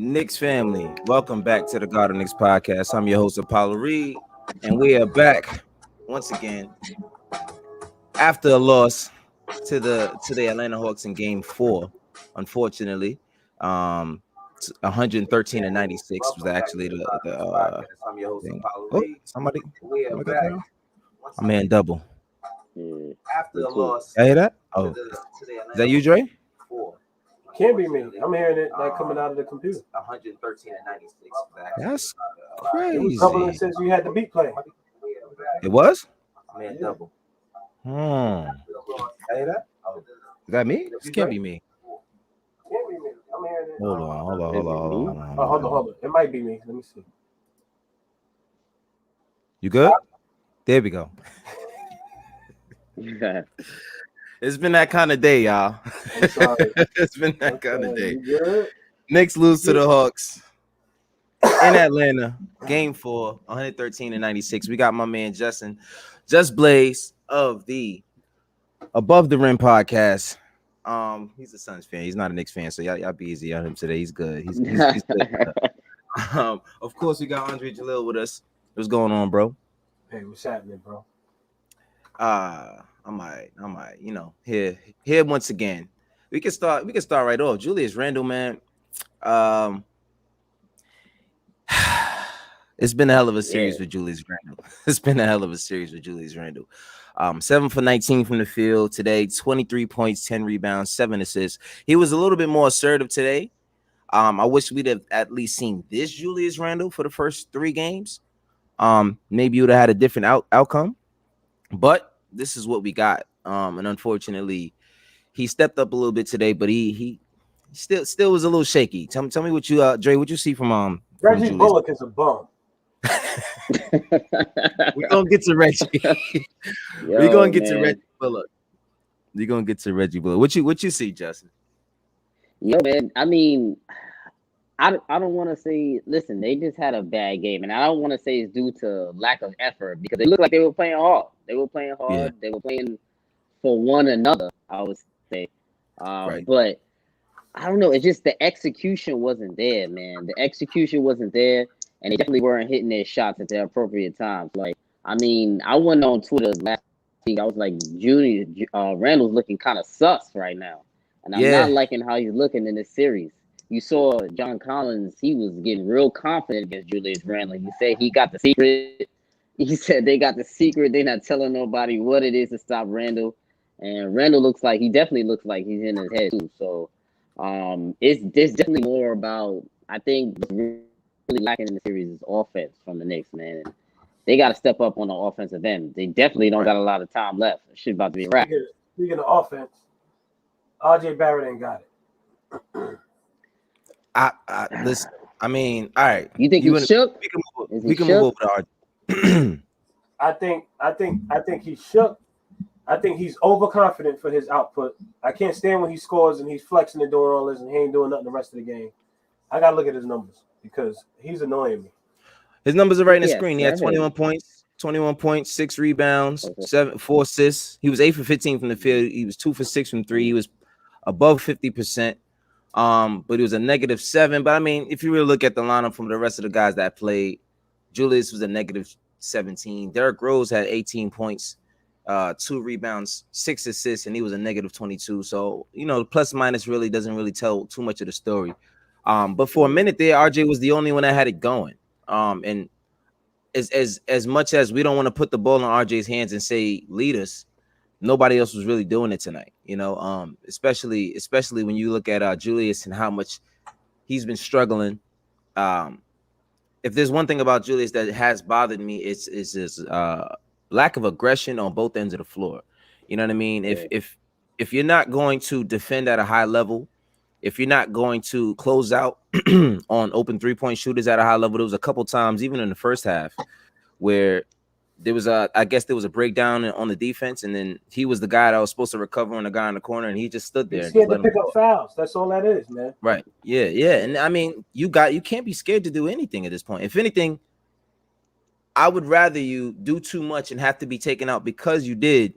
Knicks family, welcome back to the God of Knicks podcast. I'm your host, Apollo Reed, and we are back once again after a loss to the Atlanta Hawks in Game 4. Unfortunately, 113-96 was actually the thing. Oh, somebody got that? My man, double. After the loss, I hear that? Oh, is that you, Dre? Can't be me. I'm hearing it like coming out of the computer. 113-96. It That's was crazy. doubling since you had the beat playing. It was? Man, double. Is that me? This can't be me. Can't be me. I'm hearing it. Hold on. Hold on. It might be me. Let me see. You good? There we go. It's been that kind of day, y'all. I'm sorry. It's been that kind of day. You good? Knicks lose to the Hawks in Atlanta. Game 4, 113-96. We got my man Just Blaze of the Above the Rim podcast. He's a Suns fan. He's not a Knicks fan, so y'all be easy on him today. He's good. He's good. Of course, we got Andre Jalil with us. What's going on, bro? Hey, what's happening, bro? I'm here once again. We can start right off. Julius Randle, man. It's been a hell of a series with Julius Randle. 7 for 19 from the field today, 23 points, 10 rebounds, 7 assists. He was a little bit more assertive today. I wish we'd have at least seen this Julius Randle for the first 3 games. Maybe you would have had a different outcome, but this is what we got. And unfortunately, he stepped up a little bit today, but he still was a little shaky. Tell me what you Dre, what you see from Reggie Bullock is a bum. We're gonna get to Reggie. We're gonna get to Reggie Bullock. We're gonna get to Reggie Bullock. What you see, Justin? Yo, man. I mean, I don't want to say. Listen, they just had a bad game, and I don't want to say it's due to lack of effort because they looked like they were playing hard. They were playing hard. Yeah. They were playing for one another, I would say. Right. But I don't know. It's just the execution wasn't there, man. The execution wasn't there, and they definitely weren't hitting their shots at the appropriate times. Like, I mean, I went on Twitter last week. I was like, Randall's looking kind of sus right now, and I'm not liking how he's looking in this series. You saw John Collins; he was getting real confident against Julius Randle. He said he got the secret. He said they got the secret. They're not telling nobody what it is to stop Randle. And Randle definitely looks like he's in his head too. So it's definitely more about, I think what's really lacking in the series is offense from the Knicks, man. And they got to step up on the offensive end. They definitely don't got a lot of time left. Shit about to be a wrap. Speaking of offense, RJ Barrett ain't got it. Listen, I mean, all right. You think he's shook? We can move over to RJ. I think he's shook. I think he's overconfident for his output. I can't stand when he scores and he's flexing and doing all this and he ain't doing nothing the rest of the game. I gotta look at his numbers because he's annoying me. His numbers are right in the screen. He had 21 points, 6 rebounds, 4 assists. He was 8 for 15 from the field. He was 2 for 6 from 3. He was above 50%. But he was a -7. But I mean, if you really look at the lineup from the rest of the guys that played, Julius was a -17. Derrick Rose had 18 points, 2 rebounds, 6 assists, and he was a -22. So, the plus minus really doesn't really tell too much of the story. But for a minute there, RJ was the only one that had it going. And as much as we don't want to put the ball in RJ's hands and say lead us, nobody else was really doing it tonight. Especially when you look at Julius and how much he's been struggling. If there's one thing about Julius that has bothered me, it's his lack of aggression on both ends of the floor. You know what I mean? Yeah. If you're not going to defend at a high level, if you're not going to close out on open 3-point shooters at a high level, there was a couple times, even in the first half, where there was a breakdown on the defense, and then he was the guy that was supposed to recover on the guy in the corner, and he just stood there. He's scared to pick up fouls. That's all that is, man. Right. Yeah. And I mean, you can't be scared to do anything at this point. If anything, I would rather you do too much and have to be taken out because you did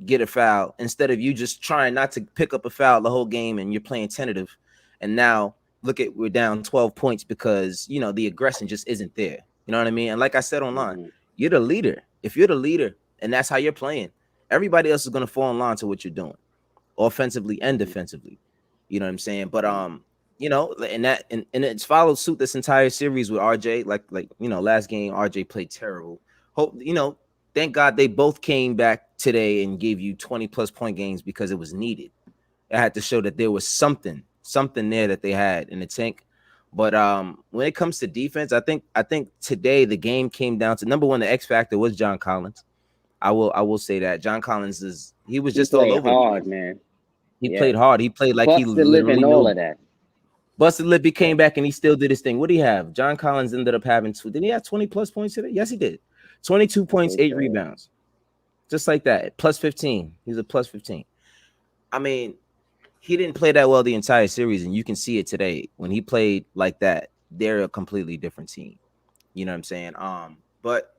get a foul instead of you just trying not to pick up a foul the whole game and you're playing tentative. And now look at we're down 12 points because the aggression just isn't there. You know what I mean? And like I said online, you're the leader. If you're the leader and that's how you're playing, everybody else is going to fall in line to what you're doing, offensively and defensively. You know what I'm saying? But and it's followed suit this entire series with RJ. Like last game RJ played terrible. Thank God they both came back today and gave you 20+ point games because it was needed. It had to show that there was something there that they had in the tank. But when it comes to defense, I think today the game came down to number one. The X factor was John Collins. I will say that John Collins was just all over hard, man. He played hard. He played like Busted he literally lip and all of that. Busted lip. He came back and he still did his thing. What did he have? John Collins ended up having didn't he have 20+ points today? Yes, he did. 22 points, 8 rebounds, just like that. Plus 15. He's a plus 15. I mean, he didn't play that well the entire series, and you can see it today when he played like that. They're a completely different team. You know what I'm saying? But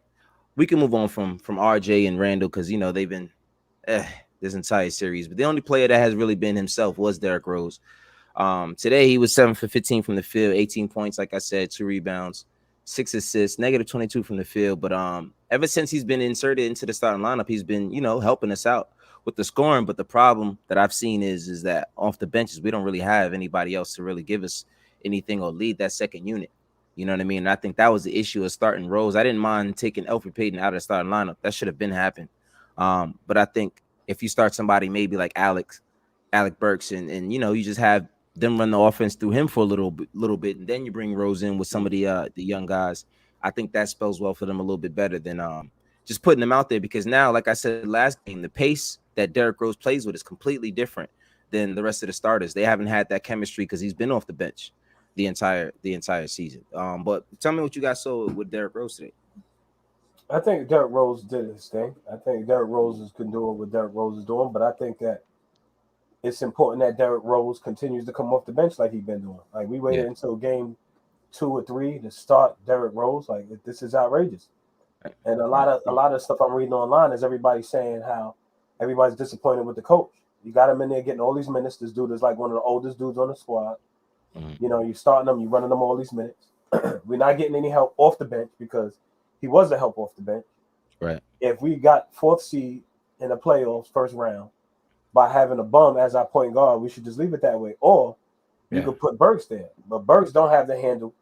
we can move on from RJ and Randall because they've been this entire series. But the only player that has really been himself was Derrick Rose. Today he was 7 for 15 from the field, 18 points, like I said, 2 rebounds, 6 assists, negative 22 from the field. But ever since he's been inserted into the starting lineup, he's been helping us out with the scoring. But the problem that I've seen is that off the benches, we don't really have anybody else to really give us anything or lead that second unit. You know what I mean? And I think that was the issue of starting Rose. I didn't mind taking Elfrid Payton out of the starting lineup. That should have been happened. But I think if you start somebody maybe like Alec Burks and you just have them run the offense through him for a little bit, and then you bring Rose in with some of the young guys, I think that spells well for them a little bit better than just putting them out there, because now, like I said last game, the pace that Derrick Rose plays with is completely different than the rest of the starters. They haven't had that chemistry because he's been off the bench the entire season. But tell me what you guys saw with Derrick Rose today. I think Derrick Rose did his thing. I think Derrick Rose can do what Derrick Rose is doing, but I think that it's important that Derrick Rose continues to come off the bench like he's been doing. Like, we waited until game 2 or 3 to start Derrick Rose. Like, this is outrageous. And a lot of stuff I'm reading online is everybody saying how everybody's disappointed with the coach. You got him in there getting all these minutes. This dude is like one of the oldest dudes on the squad. Mm-hmm. You're starting them, you're running them all these minutes. We're not getting any help off the bench because he was the help off the bench. Right. If we got 4th seed in the playoffs, first round, by having a bum as our point guard, we should just leave it that way. Or you could put Burks there. But Burks don't have the handle,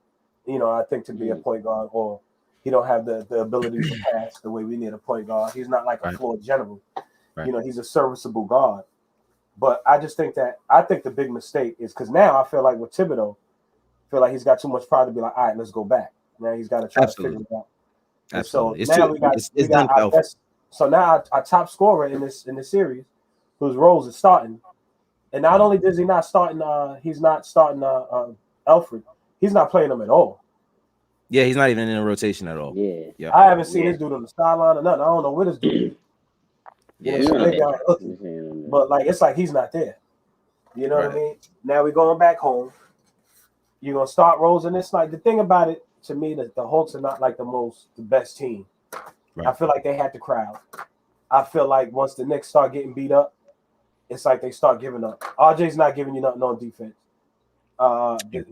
I think, to be a point guard, or he don't have the ability to pass the way we need a point guard. He's not like a floor general. Right. He's a serviceable guard. But I just think the big mistake is because now I feel like with Thibodeau, he's got too much pride to be like, all right, let's go back. Now he's got to try to figure it out. Absolutely. So now we got our best. So now our top scorer in this series, whose Rose is starting, and not only does he not starting, he's not starting Elfrid. He's not playing him at all. Yeah, he's not even in a rotation at all. Yeah. I haven't seen this dude on the sideline or nothing. I don't know what this dude is. But it's like he's not there. You know what I mean? Now we're going back home. You're gonna start Rose, and it's like the thing about it to me that the Hawks are not like the best team. Right. I feel like they had the crowd. I feel like once the Knicks start getting beat up, it's like they start giving up. RJ's not giving you nothing on defense.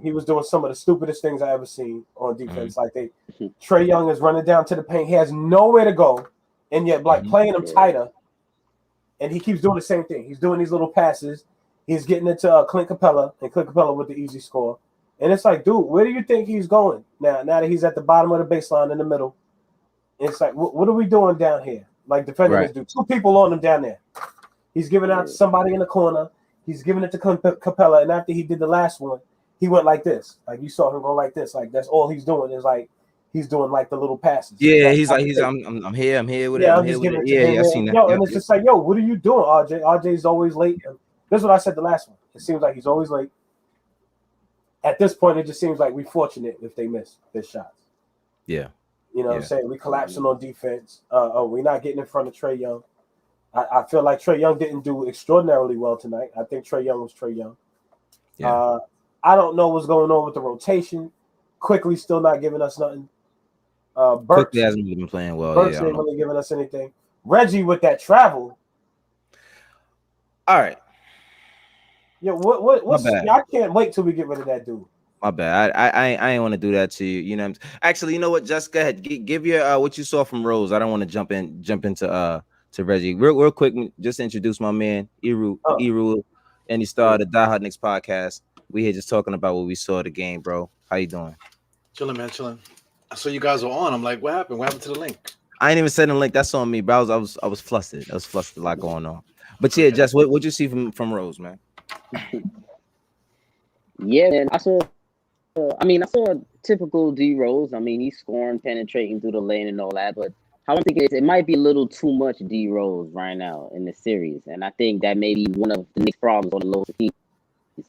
He was doing some of the stupidest things I ever seen on defense. Mm-hmm. Like Trae Young is running down to the paint. He has nowhere to go, and yet playing him tighter, and he keeps doing the same thing. He's doing these little passes. He's getting into Clint Capella, and Clint Capella with the easy score. And it's like, dude, where do you think he's going now that he's at the bottom of the baseline in the middle? It's like, what are we doing down here? Like defending this dude. 2 people on him down there. He's giving out to somebody in the corner. He's giving it to Capella. And after he did the last one, he went like this. Like you saw him go like this. Like that's all he's doing is like he's doing like the little passes. Yeah, I'm here with it. I'm here with it. Yeah, I've seen that. And it's just like, yo, what are you doing, RJ? RJ's always late. This is what I said the last one. It seems like he's always late. At this point, it just seems like we're fortunate if they miss his shots. Yeah. You know what I'm saying? We collapsing on defense. We're not getting in front of Trae Young. I feel like Trae Young didn't do extraordinarily well tonight. I think Trae Young was Trae Young. Yeah. I don't know what's going on with the rotation. Quickly still not giving us nothing. Quickly hasn't been playing well. Burks ain't really giving us anything. Reggie with that travel. All right. Yeah, what's I can't wait till we get rid of that dude. My bad. I ain't want to do that to you. You know. Actually, you know what? Just go ahead. Give your what you saw from Rose. I don't want to jump into to Reggie. Real quick. Just introduce my man Eru, and he started the Die Hard Knicks podcast. We here just talking about what we saw of the game, bro. How you doing? Chilling, man, chilling. I saw you guys were on. I'm like, what happened? What happened to the link? I ain't even sending a link. That's on me, bro. I was flustered. I was flustered. A lot going on. But yeah, Jess, what you see from Rose, man? Yeah, man. I saw a typical D Rose. I mean, he's scoring, penetrating through the lane and all that. But how I'm thinking is it might be a little too much D Rose right now in the series, and I think that may be one of the Knicks' problems on the low piece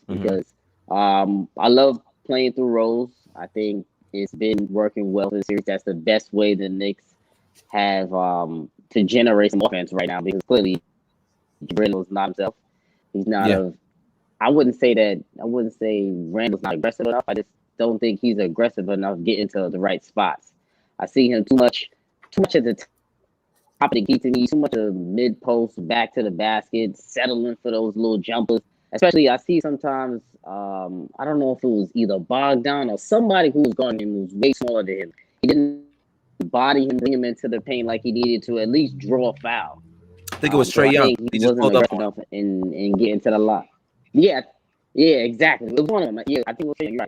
because I love playing through Rose. I think it's been working well in the series. That's the best way the Knicks have to generate some offense right now because clearly Randall's not himself. He's not I wouldn't say Randall's not aggressive enough. I just don't think he's aggressive enough getting to the right spots. I see him too much at the top of the key to me, too much of mid post, back to the basket, settling for those little jumpers. Especially I see sometimes I don't know if it was either Bogdan or somebody who was guarding him who was way smaller than him. He didn't body him, bring him into the paint like he needed to at least draw a foul. I think it was Trae Young. He wasn't aggressive enough in getting to the line. Yeah, exactly. It was one of them. Yeah, I think it was Trae Young. You're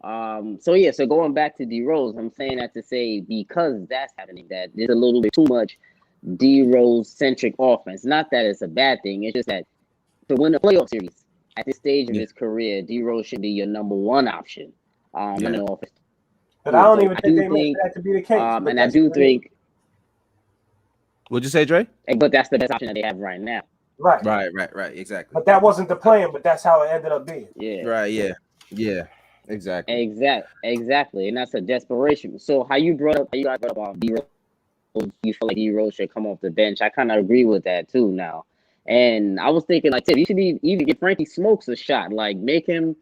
right. So going back to D Rose, I'm saying that to say because that's happening, that there's a little bit too much D Rose centric offense. Not that it's a bad thing. It's just that to win a playoff series at this stage of his career, D Rose should be your number one option in the offense. But I don't even think that to be the case. And I do think. What'd you say, Dre? But that's the best option that they have right now. Right. Exactly. But that wasn't the plan. But that's how it ended up being. Yeah. Right. Yeah. Exactly. Exactly. And that's a desperation. So how you guys brought up D Rose, you feel like D Rose should come off the bench. I kind of agree with that too now. And I was thinking like, Tim, you should even give Frankie Smokes a shot. Like make if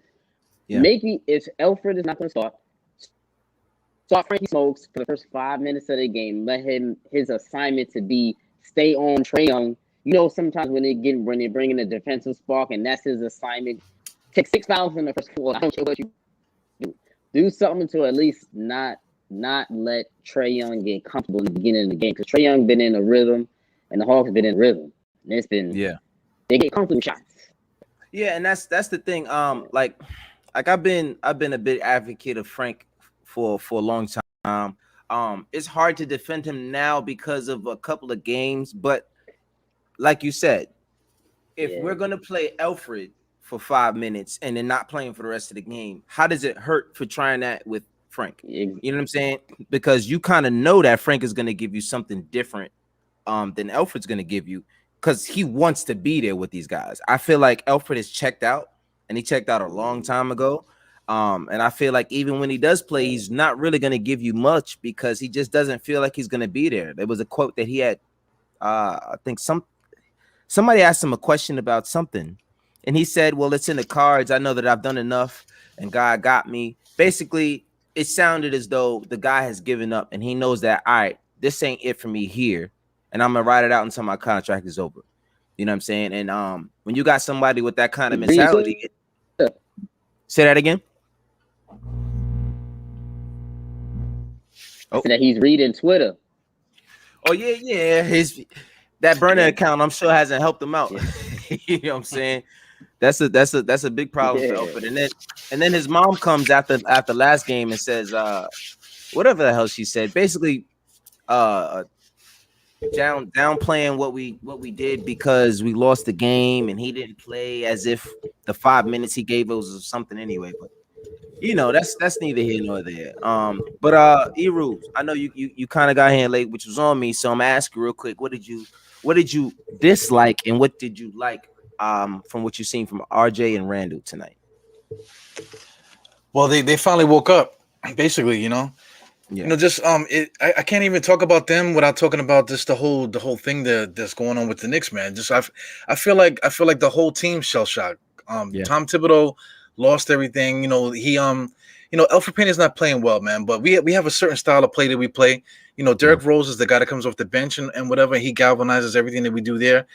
Elfrid is not going to start Frankie Smokes for the first 5 minutes of the game. Let his assignment to be stay on Trae Young. You know, sometimes when they bring in a defensive spark and that's his assignment, take 6 fouls in the first quarter. I don't care what you do something to at least not let Trae Young get comfortable in the beginning of the game because Trae Young been in a rhythm and the Hawks been in rhythm. And it's been they get comfortable shots. Yeah, and that's the thing. Like I've been a big advocate of Frank for a long time. It's hard to defend him now because of a couple of games, but like you said, if we're gonna play Elfrid for 5 minutes and then not playing for the rest of the game, how does it hurt for trying that with Frank? You know what I'm saying? Because you kind of know that Frank is gonna give you something different than Elfrid's gonna give you because he wants to be there with these guys. I feel like Elfrid is checked out, and he checked out a long time ago. And I feel like even when he does play, he's not really going to give you much because he just doesn't feel like he's going to be there. There was a quote that he had. I think somebody asked him a question about something, and he said, "Well, it's in the cards. I know that I've done enough, and God got me." Basically, it sounded as though the guy has given up, and he knows that, all right, this ain't it for me here, and I'm gonna ride it out until my contract is over. You know what I'm saying? And when you got somebody with that kind of mentality, say that again. So that he's reading Twitter. Oh yeah. That burner account, I'm sure, hasn't helped him out. You know what I'm saying? That's a big problem for Elfrid. And then his mom comes after last game and says whatever the hell she said. Basically, downplaying what we did because we lost the game and he didn't play, as if the 5 minutes he gave us was something anyway. But you know, that's neither here nor there. But Eru, I know you kind of got here late, which was on me, so I'm gonna ask you real quick, what did you dislike and what did you like from what you've seen from RJ and Randall tonight? Well, they finally woke up, basically, you know. Yeah. You know, just I can't even talk about them without talking about just the whole thing that's going on with the Knicks, man. Just I feel like the whole team shell shocked. Tom Thibodeau lost everything. You know, Elfrid Payne is not playing well, man. But we have a certain style of play that we play. You know, Derrick Rose is the guy that comes off the bench and whatever. He galvanizes everything that we do there.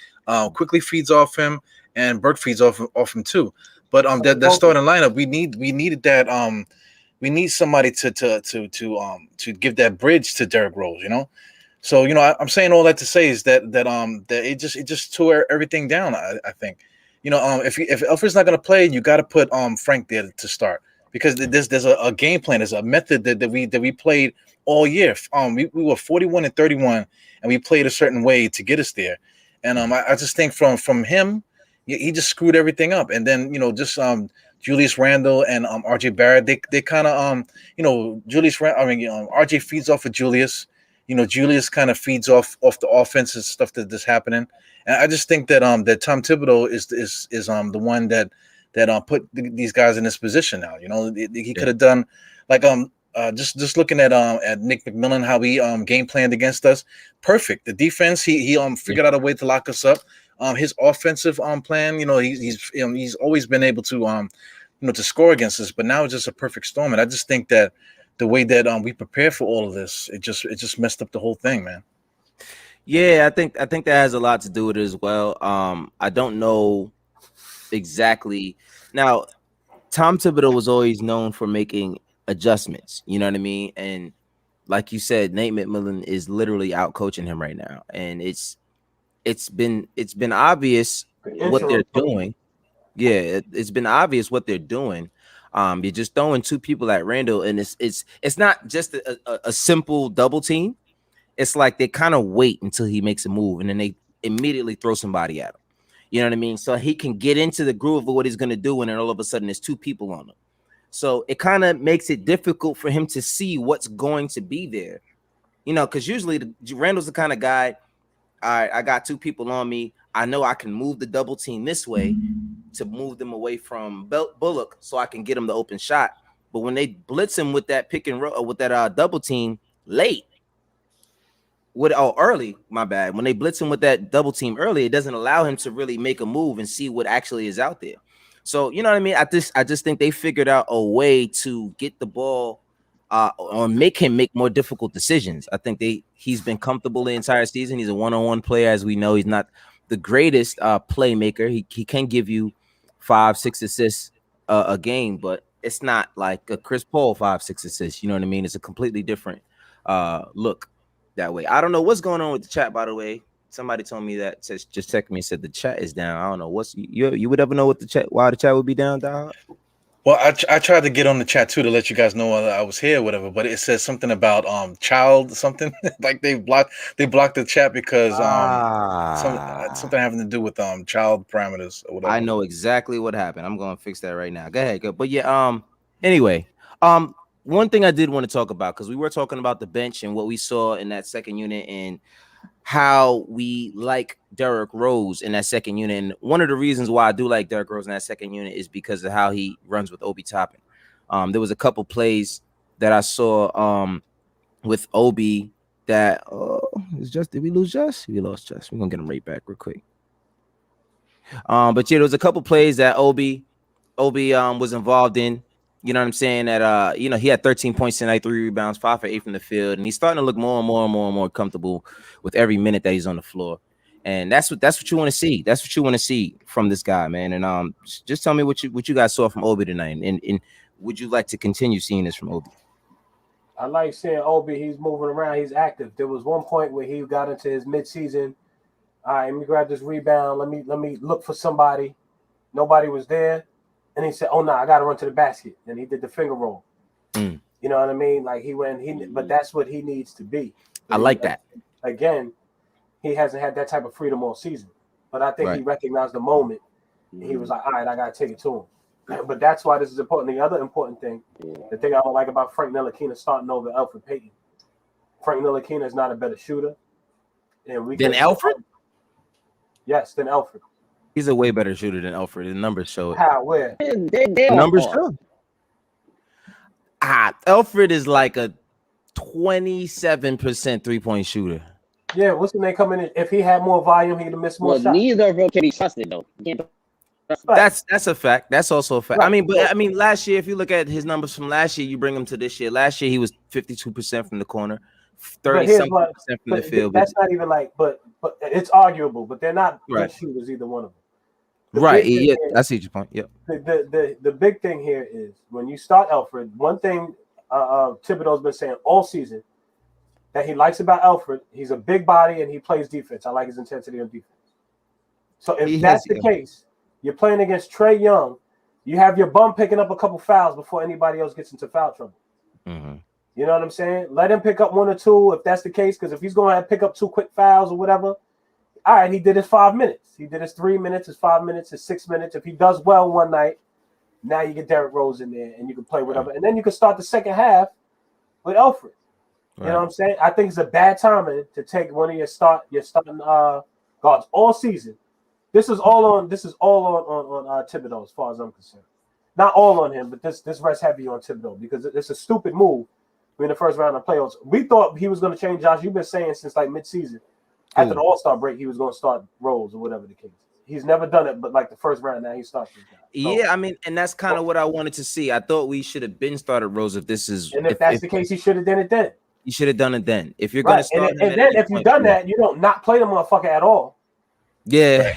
Quickly feeds off him, and Burke feeds off him too. But that starting lineup, we needed that we need somebody to give that bridge to Derrick Rose, you know. So I'm saying all that to say is that it just tore everything down. I think, if Elfrid's not going to play, you got to put Frank there to start, because there's a game plan, there's a method that we played all year. We were 41-31, and we played a certain way to get us there. And I just think from him, he just screwed everything up. And then just Julius Randle and RJ Barrett, they kind of Julius RJ feeds off of Julius. Julius kind of feeds off the offensive stuff that's happening. And I just think that that Tom Thibodeau is the one that put these guys in this position now. He could have done like just looking at Nick McMillan, how he game planned against us. Perfect. The defense, he figured out a way to lock us up. His offensive plan, he's always been able to to score against us, but now it's just a perfect storm. And I just think that the way that we prepare for all of this, it just messed up the whole thing, man. Yeah, I think that has a lot to do with it as well. I don't know exactly. Now, Tom Thibodeau was always known for making adjustments. You know what I mean? And like you said, Nate McMillan is literally out coaching him right now, and it's been obvious what they're doing. Yeah, it's been obvious what they're doing. You're just throwing two people at Randall, and it's not just a simple double team. It's like they kind of wait until he makes a move, and then they immediately throw somebody at him. You know what I mean? So he can get into the groove of what he's going to do, and then all of a sudden there's two people on him. So it kind of makes it difficult for him to see what's going to be there. Because usually Randall's the kind of guy, all right, I got two people on me. I know I can move the double team this way to move them away from Bullock so I can get him the open shot. But when they blitz him with that pick and roll, with that double team late, early, my bad. When they blitz him with that double team early, it doesn't allow him to really make a move and see what actually is out there. So, you know what I mean? I just think they figured out a way to get the ball or make him make more difficult decisions. I think he's been comfortable the entire season. He's a one-on-one player, as we know. He's not the greatest playmaker. He can give you 5-6 assists a game, but it's not like a Chris Paul 5-6 assists. You know what I mean? It's a completely different look that way. I don't know what's going on with the chat, by the way. Somebody told me that, just texted me and said the chat is down. I don't know what's you would ever know what why the chat would be down, dog? Well, I tried to get on the chat too to let you guys know I was here or whatever, but it says something about child something like they blocked the chat because something having to do with child parameters or whatever. I know exactly what happened. I'm going to fix that right now. Go ahead, go. But yeah, anyway, one thing I did want to talk about, because we were talking about the bench and what we saw in that second unit and how we like Derrick Rose in that second unit. And one of the reasons why I do like Derrick Rose in that second unit is because of how he runs with Obi Toppin. There was a couple plays that I saw with Obi that did we lose Just? We lost Just. We're gonna get him right back real quick. But yeah, there was a couple plays that Obi was involved in. You know what I'm saying? That he had 13 points tonight, 3 rebounds, 5 for 8 from the field, and he's starting to look more and more comfortable with every minute that he's on the floor. And that's what you want to see. That's what you want to see from this guy, man. And just tell me what you guys saw from Obi tonight, and would you like to continue seeing this from Obi? I like seeing Obi. He's moving around. He's active. There was one point where he got into his midseason. All right, let me grab this rebound. Let me look for somebody. Nobody was there. And he said, "Oh no, I got to run to the basket." And he did the finger roll. You know what I mean? Like but that's what he needs to be. I like that. Again, he hasn't had that type of freedom all season. But I think he recognized the moment. And he was like, "All right, I got to take it to him." But that's why this is important. The other important thing, the thing I don't like about Frank Ntilikina starting over Elfrid Payton. Frank Ntilikina is not a better shooter. And than Elfrid? Yes, than Elfrid. He's a way better shooter than Elfrid. The numbers show it. How? Where? The numbers show. Elfrid is like a 27% 3-point shooter. Yeah, what's the name coming in? If he had more volume, he'd have missed more shots. Neither of them can be trusted though. That's a fact. That's also a fact. Right. I mean, last year, if you look at his numbers from last year, you bring him to this year. Last year, he was 52% from the corner, 30-something% from the field. That's not even like, but it's arguable. But they're not good shooters, either one of them. Right. Yeah, I see your point. Yep. The big thing here is when you start Alfred, one thing Thibodeau's been saying all season that he likes about Alfred, he's a big body and he plays defense. I like his intensity on defense. So if that's the case, you're playing against Trae Young, you have your bum picking up a couple fouls before anybody else gets into foul trouble. Mm-hmm. You know what I'm saying? Let him pick up 1 or 2 if that's the case, because if he's going to pick up 2 quick fouls or whatever, all right, he did his 5 minutes. He did his 3 minutes, his 5 minutes, his 6 minutes. If he does well one night, now you get Derrick Rose in there and you can play whatever. And then you can start the second half with Alfred. You know what I'm saying? I think it's a bad timing to take one of your starting guards all season. This is all on Thibodeau as far as I'm concerned. Not all on him, but this rests heavy on Thibodeau because it's a stupid move in the first round of playoffs. We thought he was going to change. Josh, you've been saying since like midseason, after the All-Star break, he was going to start Rose or whatever the case. He's never done it, but like the first round now he starts this guy. So, yeah, I mean, and that's kind of what I wanted to see. I thought we should have been started Rose if this is. And if that's the case, he should have done it then. You should have done it then. If you're going to start, and then if you've done that, you don't not play the motherfucker at all. Yeah. Right.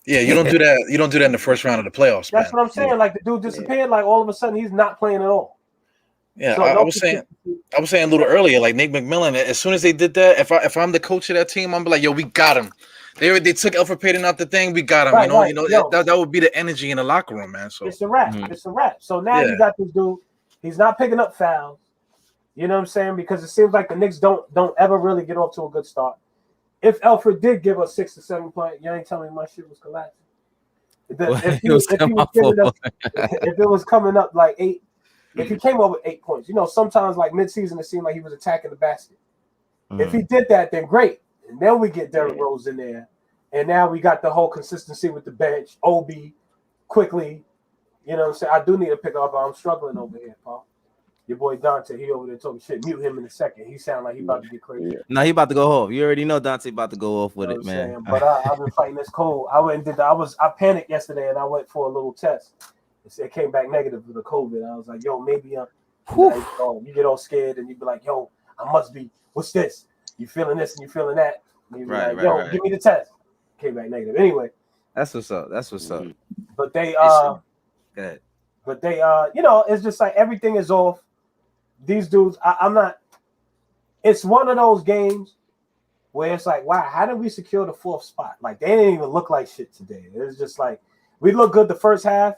Yeah, you don't do that. You don't do that in the first round of the playoffs. That's what I'm saying. Like the dude disappeared. Like all of a sudden he's not playing at all. Yeah, so I was saying a little earlier, like Nate McMillan. As soon as they did that, if I'm the coach of that team, I'm like, yo, we got him. They took Elfrid Payton out the thing. We got him. Right, that would be the energy in the locker room, man. So it's a wrap. Mm-hmm. It's a wrap. So now you got this dude. He's not picking up fouls. You know what I'm saying? Because it seems like the Knicks don't ever really get off to a good start. If Alfred did give us 6 to 7 points, you ain't telling me my shit was collapsing. If it was coming up like 8, if he came up with 8 points, sometimes like midseason it seemed like he was attacking the basket. Mm-hmm. If he did that, then great. And then we get Derrick Rose in there. And now we got the whole consistency with the bench, Obi, quickly. You know what I'm saying? I do need to pick up, but I'm struggling over here, Paul. Your boy Dante, he over there talking shit. Mute him in a second. He sound like he about to get crazy. No, he about to go off. You already know Dante about to go off with it, man. Saying? But I've been fighting this cold. I went and did that. I panicked yesterday and I went for a little test. It came back negative for the COVID. I was like, yo, maybe you get all scared and you be like, yo, I must be. What's this? You feeling this and you feeling that? And you be like, yo, give me the test. Came back negative. Anyway. That's what's up. That's what's up. But they go ahead. But they it's just like everything is off. These dudes, I'm not. It's one of those games where it's like, wow, how did we secure the 4th spot? Like they didn't even look like shit today. It was just like we looked good the first half,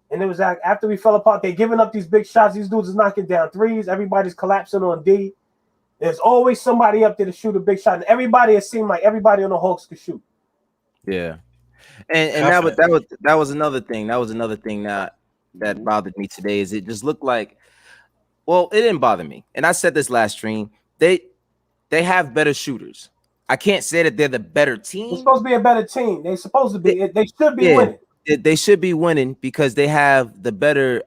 and it was like after we fell apart, they giving up these big shots. These dudes is knocking down threes. Everybody's collapsing on D. There's always somebody up there to shoot a big shot, and everybody, it seemed like everybody on the Hawks could shoot. Yeah, and that was another thing. That was another thing that bothered me today. Is it just looked like. Well, it didn't bother me. And I said this last stream. They have better shooters. I can't say that they're the better team. They're supposed to be a better team. They're supposed to be. They should be winning. They should be winning because they have the better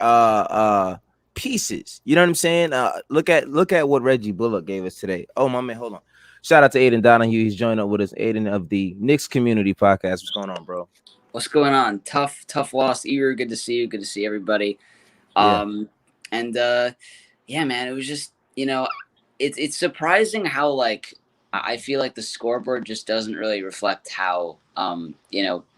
pieces. You know what I'm saying? Look at what Reggie Bullock gave us today. Oh, my man, hold on. Shout out to Aiden Donahue. He's joining up with us. Aiden of the Knicks Community Podcast. What's going on, bro? What's going on? Tough loss. Eager, good to see you. Good to see everybody. Yeah, man, it was just, it's surprising how, like, I feel like the scoreboard just doesn't really reflect how, we've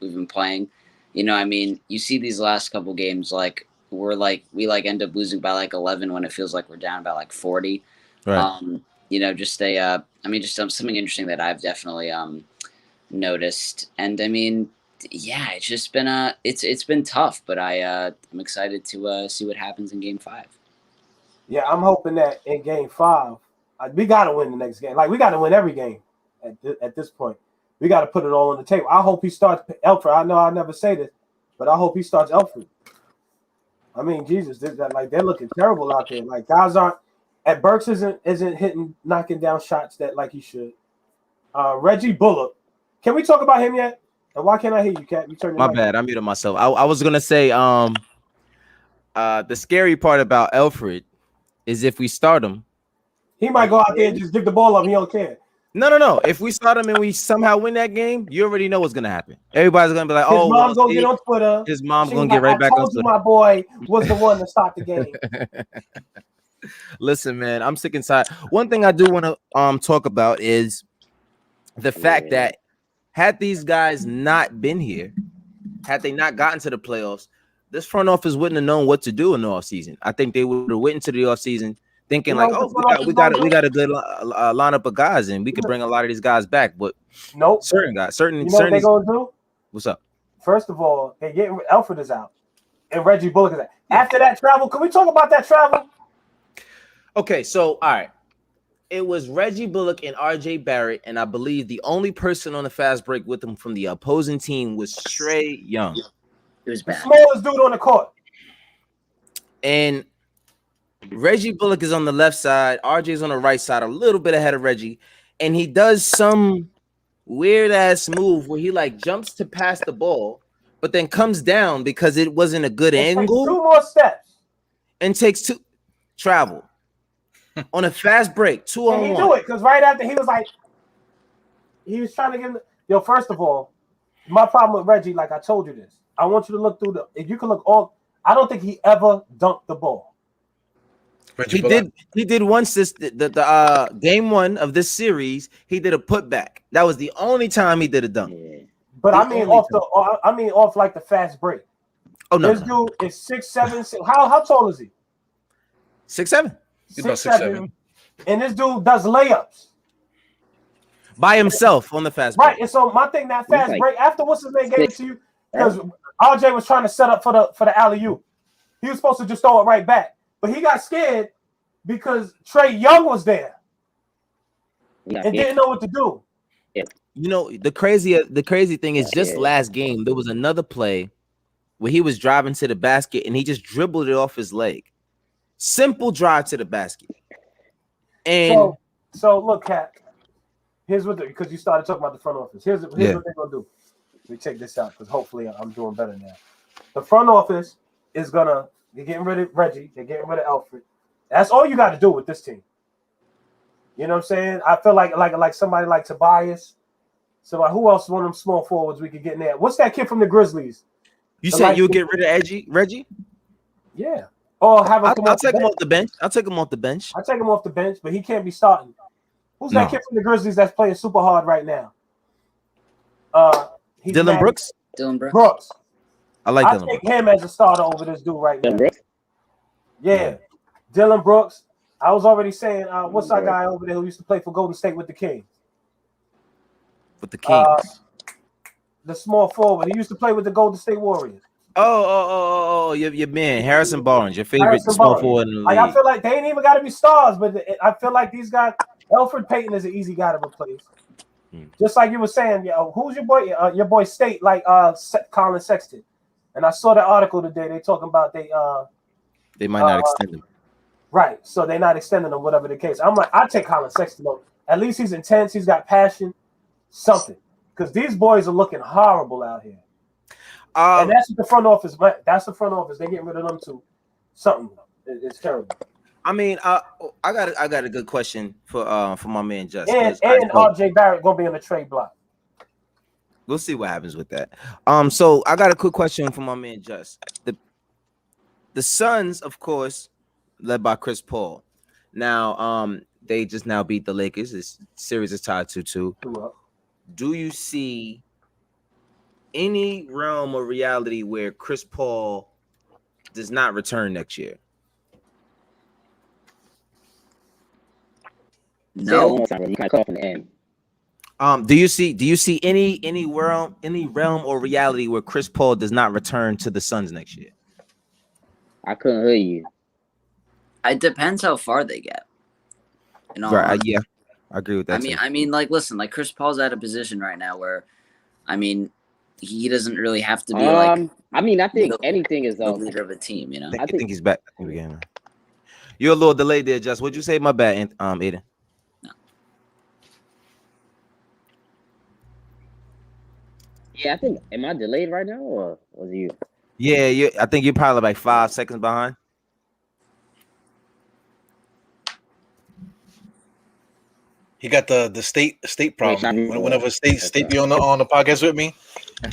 been playing. I mean, you see these last couple games, like, we end up losing by, like, 11 when it feels like we're down by, like, 40. Right. Just something interesting that I've definitely noticed. And, I mean, yeah, it's just been, it's been tough, but I'm excited to see what happens in Game 5. Yeah, I'm hoping that in Game 5, we got to win the next game. Like, we got to win every game at this point. We got to put it all on the table. I hope he starts Alfred. I know I never say this, but I hope he starts Alfred. I mean, Jesus, they're looking terrible out there. Like, guys aren't – at Burks isn't knocking down shots that like he should. Reggie Bullock. Can we talk about him yet? And why can't I hear you, Cat? You turn your mic. Bad. I muted myself. I was going to say the scary part about Alfred is if we start him, he might go out there and just give the ball up. He don't care. No. If we start him and we somehow win that game, you already know what's gonna happen. Everybody's gonna be like, "Oh, his mom's gonna get on Twitter. His mom's gonna get right back on Twitter." My boy was the one to start the game. Listen, man, I'm sick and tired. One thing I do want to talk about is the fact that had these guys not been here, had they not gotten to the playoffs, this front office wouldn't have known what to do in the offseason. I think they would have went into the offseason thinking like, oh, we got a good lineup of guys, and we could bring a lot of these guys back. But nope, certain guys, certain. You know what they're gonna do? What's up? First of all, they getting Alfred is out, and Reggie Bullock is out. After that travel, can we talk about that travel? Okay, so all right. It was Reggie Bullock and RJ Barrett, and I believe the only person on the fast break with them from the opposing team was Trae Young. It was bad. The smallest dude on the court. And Reggie Bullock is on the left side, RJ's on the right side, a little bit ahead of Reggie, and he does some weird ass move where he like jumps to pass the ball, but then comes down because it wasn't a good angle. 2 more steps and takes 2 travel. On a fast break, 2-on-1. And he do it because right after he was like, he was trying to give him. Yo, first of all, my problem with Reggie, like I told you this, I want you to look through if you can look all. I don't think he ever dunked the ball. He did once the game 1 of this series. He did a putback. That was the only time he did a dunk. Yeah. But I mean off like the fast break. Oh no, this dude is 6'7". How tall is he? 6'7". He's about 6'7". And this dude does layups by himself on the fast break. Right. And so my thing, that fast break, after what's his name gave it to you, because RJ was trying to set up for the alley-oop. He was supposed to just throw it right back. But he got scared because Trae Young was there and didn't know what to do. You know, the crazy thing is just last game, there was another play where he was driving to the basket and he just dribbled it off his leg. Simple drive to the basket. And so look, Kat, here's what because you started talking about the front office. Here's what they're gonna do. Let me check this out because hopefully I'm doing better now. The front office is they're getting rid of Reggie, they're getting rid of Alfred. That's all you got to do with this team. You know what I'm saying? I feel like somebody like Tobias. So who else is one of them small forwards we could get in there? What's that kid from the Grizzlies? You said you would get rid of Reggie? Yeah. Or have him I'll take him off the bench. I'll take him off the bench. I'll take him off the bench, but he can't be starting. Who's that kid from the Grizzlies that's playing super hard right now? Dylan Brooks? Dylan Brooks. I like Dylan Brooks. I take him as a starter over this dude right now. Yeah. Dylan Brooks. I was already saying, what's that guy over there who used to play for Golden State with the Kings? With the Kings? The small forward. He used to play with the Golden State Warriors. Oh, your man, Harrison Barnes, your favorite small forward in the league. Like, I feel like they ain't even got to be stars, but I feel like these guys, Elfrid Payton is an easy guy to replace. Just like you were saying, who's your boy? Your boy State, like Colin Sexton. And I saw the article today. They talking about they might not extend him. Right, so they're not extending him, whatever the case. I'm like, I take Colin Sexton though. At least he's intense. He's got passion, something. Because these boys are looking horrible out here. And that's what the front office. That's the front office. They're getting rid of them too. Something. It's terrible. I mean, I got a good question for my man Just. And RJ Barrett gonna be on the trade block. We'll see what happens with that. So I got a quick question for my man Just. The Suns, of course, led by Chris Paul. Now, they just now beat the Lakers. This series is tied 2-2. Do you see any realm of reality where Chris Paul does not return next year? No. Do you see any realm or reality where Chris Paul does not return to the Suns next year? I couldn't hear you. It depends how far they get. Right. Yeah, I agree with that. I mean, like, listen, like Chris Paul's at a position right now where, I mean, he doesn't really have to be like. I mean, I think anything is the leader of a team. You know, I think he's back. You're a little delayed there, Just. What'd you say? My bad, Aiden. No. Yeah, I think. Am I delayed right now, or was you? Yeah, I think you're probably like 5 seconds behind. He got the state problem. Whenever state be on the podcast with me,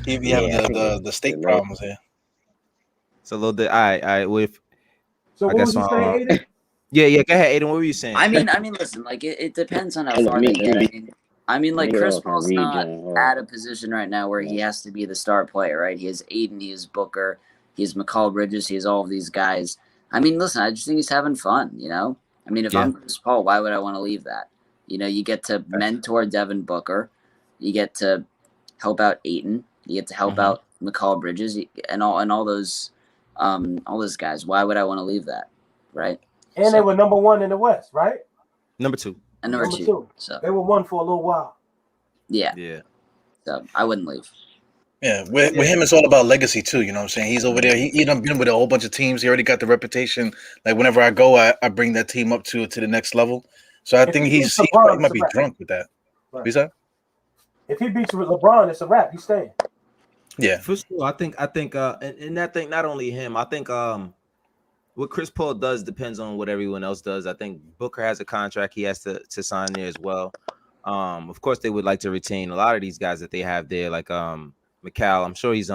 he be having the state problems here. It's a little bit. All right. With so what was you saying, Aiden? Yeah. Go ahead, Aiden. What were you saying? I mean, listen, like it depends on how far they get. I mean, like, You're Chris off on Paul's not rejoin, at a position right now where he has to be the star player, right? He has Aiden, he has Booker, he has McCall Bridges, he has all of these guys. I mean, listen, I just think he's having fun, you know? I mean, if I'm Chris Paul, why would I want to leave that? You know, you get to mentor Devin Booker, you get to help out Aiden, you get to help out McCall Bridges, and all those guys. Why would I want to leave that, right? And they were number 1 in the West, right? Number 2. And number two. So they were 1 for a little while. Yeah. So I wouldn't leave. Yeah, with him, it's all about legacy too. You know what I'm saying? He's over there. He done been with a whole bunch of teams. He already got the reputation. Like whenever I go, I bring that team up to the next level. So I think he might be drunk with that. Right. What's that? If he beats LeBron, it's a wrap. He's staying. Yeah, for sure. I think, and I think not only him. I think what Chris Paul does depends on what everyone else does. I think Booker has a contract he has to sign there as well. Of course, they would like to retain a lot of these guys that they have there, like McCall. I'm sure he's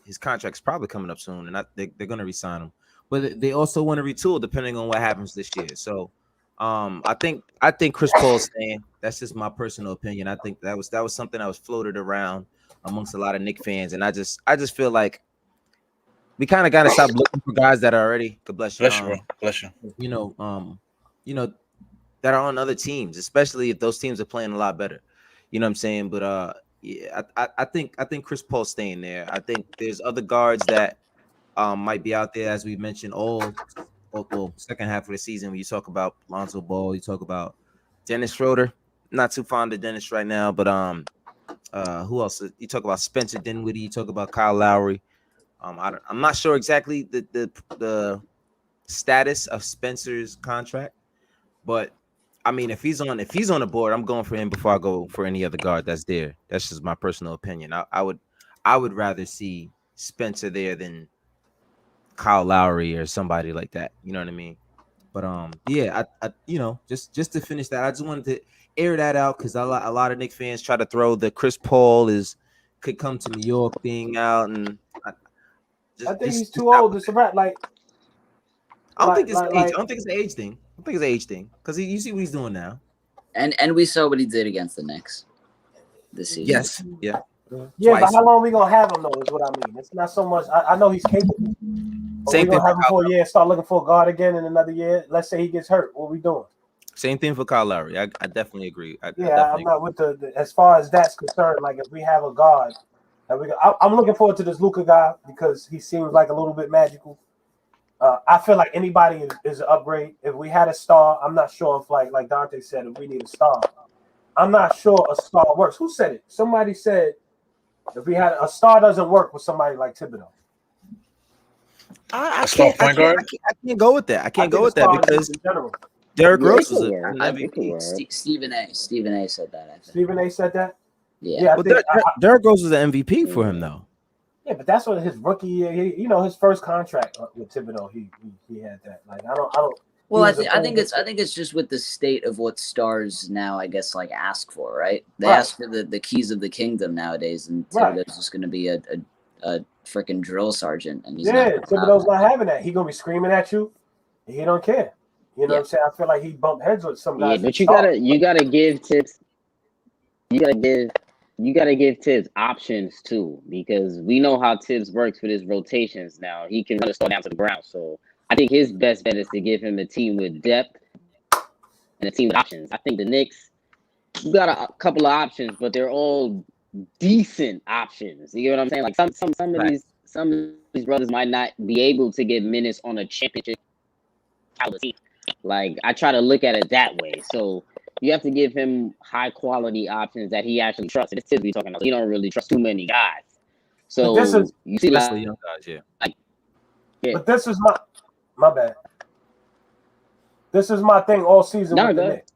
his contract's probably coming up soon, and they're going to re-sign him. But they also want to retool depending on what happens this year. So, I think Chris Paul's staying. That's just my personal opinion. I think that was something that was floated around amongst a lot of Knicks fans, and I just feel like we kind of got to stop looking for guys that are already bless you, you know, that are on other teams, especially if those teams are playing a lot better. You know what I'm saying? But yeah, I think Chris Paul's staying there. I think there's other guards that might be out there, as we mentioned, all second half of the season. When you talk about Lonzo Ball, you talk about Dennis Schroeder. Not too fond of Dennis right now, but who else? You talk about Spencer Dinwiddie. You talk about Kyle Lowry. I'm not sure exactly the status of Spencer's contract, but I mean, if he's on the board, I'm going for him before I go for any other guard that's there. That's just my personal opinion. I would rather see Spencer there than Kyle Lowry or somebody like that. You know what I mean? But yeah, I just to finish that, I just wanted to air that out because a lot of Knicks fans try to throw the Chris Paul could come to New York thing out, and I think he's too old. It's a wrap. Like I don't think it's age. I don't think it's an age thing. I think it's an age thing because you see what he's doing now. And we saw what he did against the Knicks this season. Yes. Yeah. Yeah, but how long we gonna have him though? Is what I mean. It's not so much. I know he's capable. Same thing. Have him for a year. Start looking for a guard again in another year. Let's say he gets hurt. What are we doing? Same thing for Kyle Lowry. I definitely agree. I'm not with the as far as that's concerned. Like if we have a guard, I'm looking forward to this Luka guy because he seems like a little bit magical. I feel like anybody is an upgrade. If we had a star, I'm not sure if like Dante said, if we need a star, I'm not sure a star works. Who said it? Somebody said if we had a star doesn't work with somebody like Thibodeau. I can't go with that. I can't go with that because Derrick Rose is an MVP. Stephen A said that. I think. Stephen A said that. Yeah, but Derrick Rose was an MVP for him though. Yeah, but that's what his rookie year. His first contract with Thibodeau, he had that. Like I don't. Well, I think it's just with the state of what stars now, I guess, like ask for, right? They ask for the keys of the kingdom nowadays, and Thibodeau's just going to be a freaking drill sergeant, and Thibodeau's not having that. He's gonna be screaming at you, and he don't care. You know what I'm saying? I feel like he bumped heads with some guys. Yeah, but you gotta give Tibbs. You gotta give Tibbs options too, because we know how Tibbs works with his rotations. Now he can run the store down to the ground, so I think his best bet is to give him a team with depth and a team with options. I think the Knicks, you got a couple of options, but they're all decent options. You know what I'm saying? Like some of these brothers might not be able to get minutes on a championship caliber team. Like I try to look at it that way. So you have to give him high quality options that he actually trusts. It's typically talking about he don't really trust too many guys. So you see like young guys, But this is my bad. This is my thing all season with the Knicks.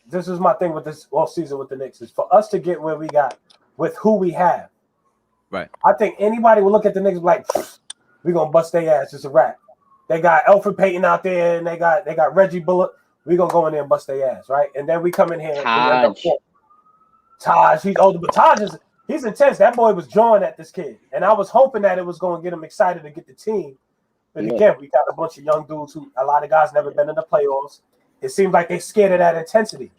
This is my thing with this all season with the Knicks is for us to get where we got with who we have. Right. I think anybody will look at the Knicks like we're gonna bust their ass. It's a wrap. They got Alfred Payton out there and they got Reggie Bullock. We're gonna go in there and bust their ass, right? And then we come in here Taj, he's older, but Taj he's intense. That boy was drawing at this kid. And I was hoping that it was gonna get him excited to get the team. But again, we got a bunch of young dudes who a lot of guys never been in the playoffs. It seems like they're scared of that intensity.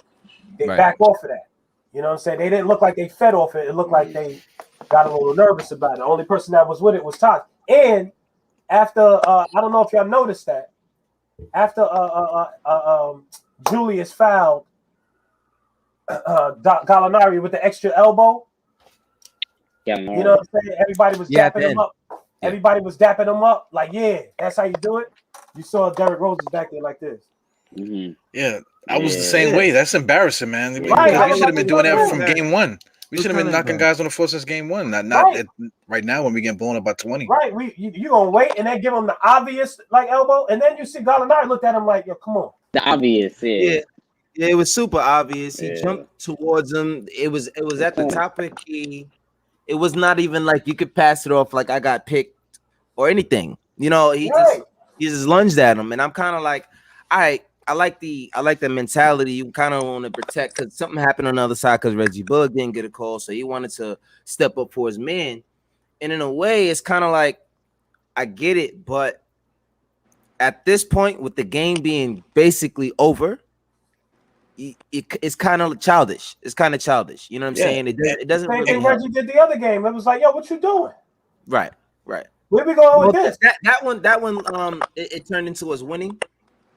They back off of that. You know what I'm saying? They didn't look like they fed off it. It looked like they got a little nervous about it. The only person that was with it was Todd. And after, I don't know if y'all noticed that, after Julius fouled Gallinari with the extra elbow, you know what I'm saying? Everybody was dapping him up. Yeah. Everybody was dapping him up. Like, yeah, that's how you do it. You saw Derrick Rose was back there like this. Mm-hmm. Yeah, I was the same way. That's embarrassing, man. Right. We should have been doing that from game one. We should have been knocking guys on the floor since game one. Not right now when we get blown up by 20. Right. You gonna wait and then give him the obvious like elbow, and then you see Gallinari looked at him like, yo, come on. The obvious, yeah. Yeah, it was super obvious. He jumped towards him. It was at the top of the key. It was not even like you could pass it off like I got picked or anything. You know, he just lunged at him, and I'm kind of like, all right. I like the mentality. You kind of want to protect because something happened on the other side because Reggie Bullock didn't get a call, so he wanted to step up for his man. And in a way, it's kind of like I get it, but at this point, with the game being basically over, it's kind of childish. It's kind of childish. You know what I'm saying? It doesn't. Same really thing Reggie did the other game. It was like, yo, what you doing? Right. Where we going with this? That one. It turned into us winning.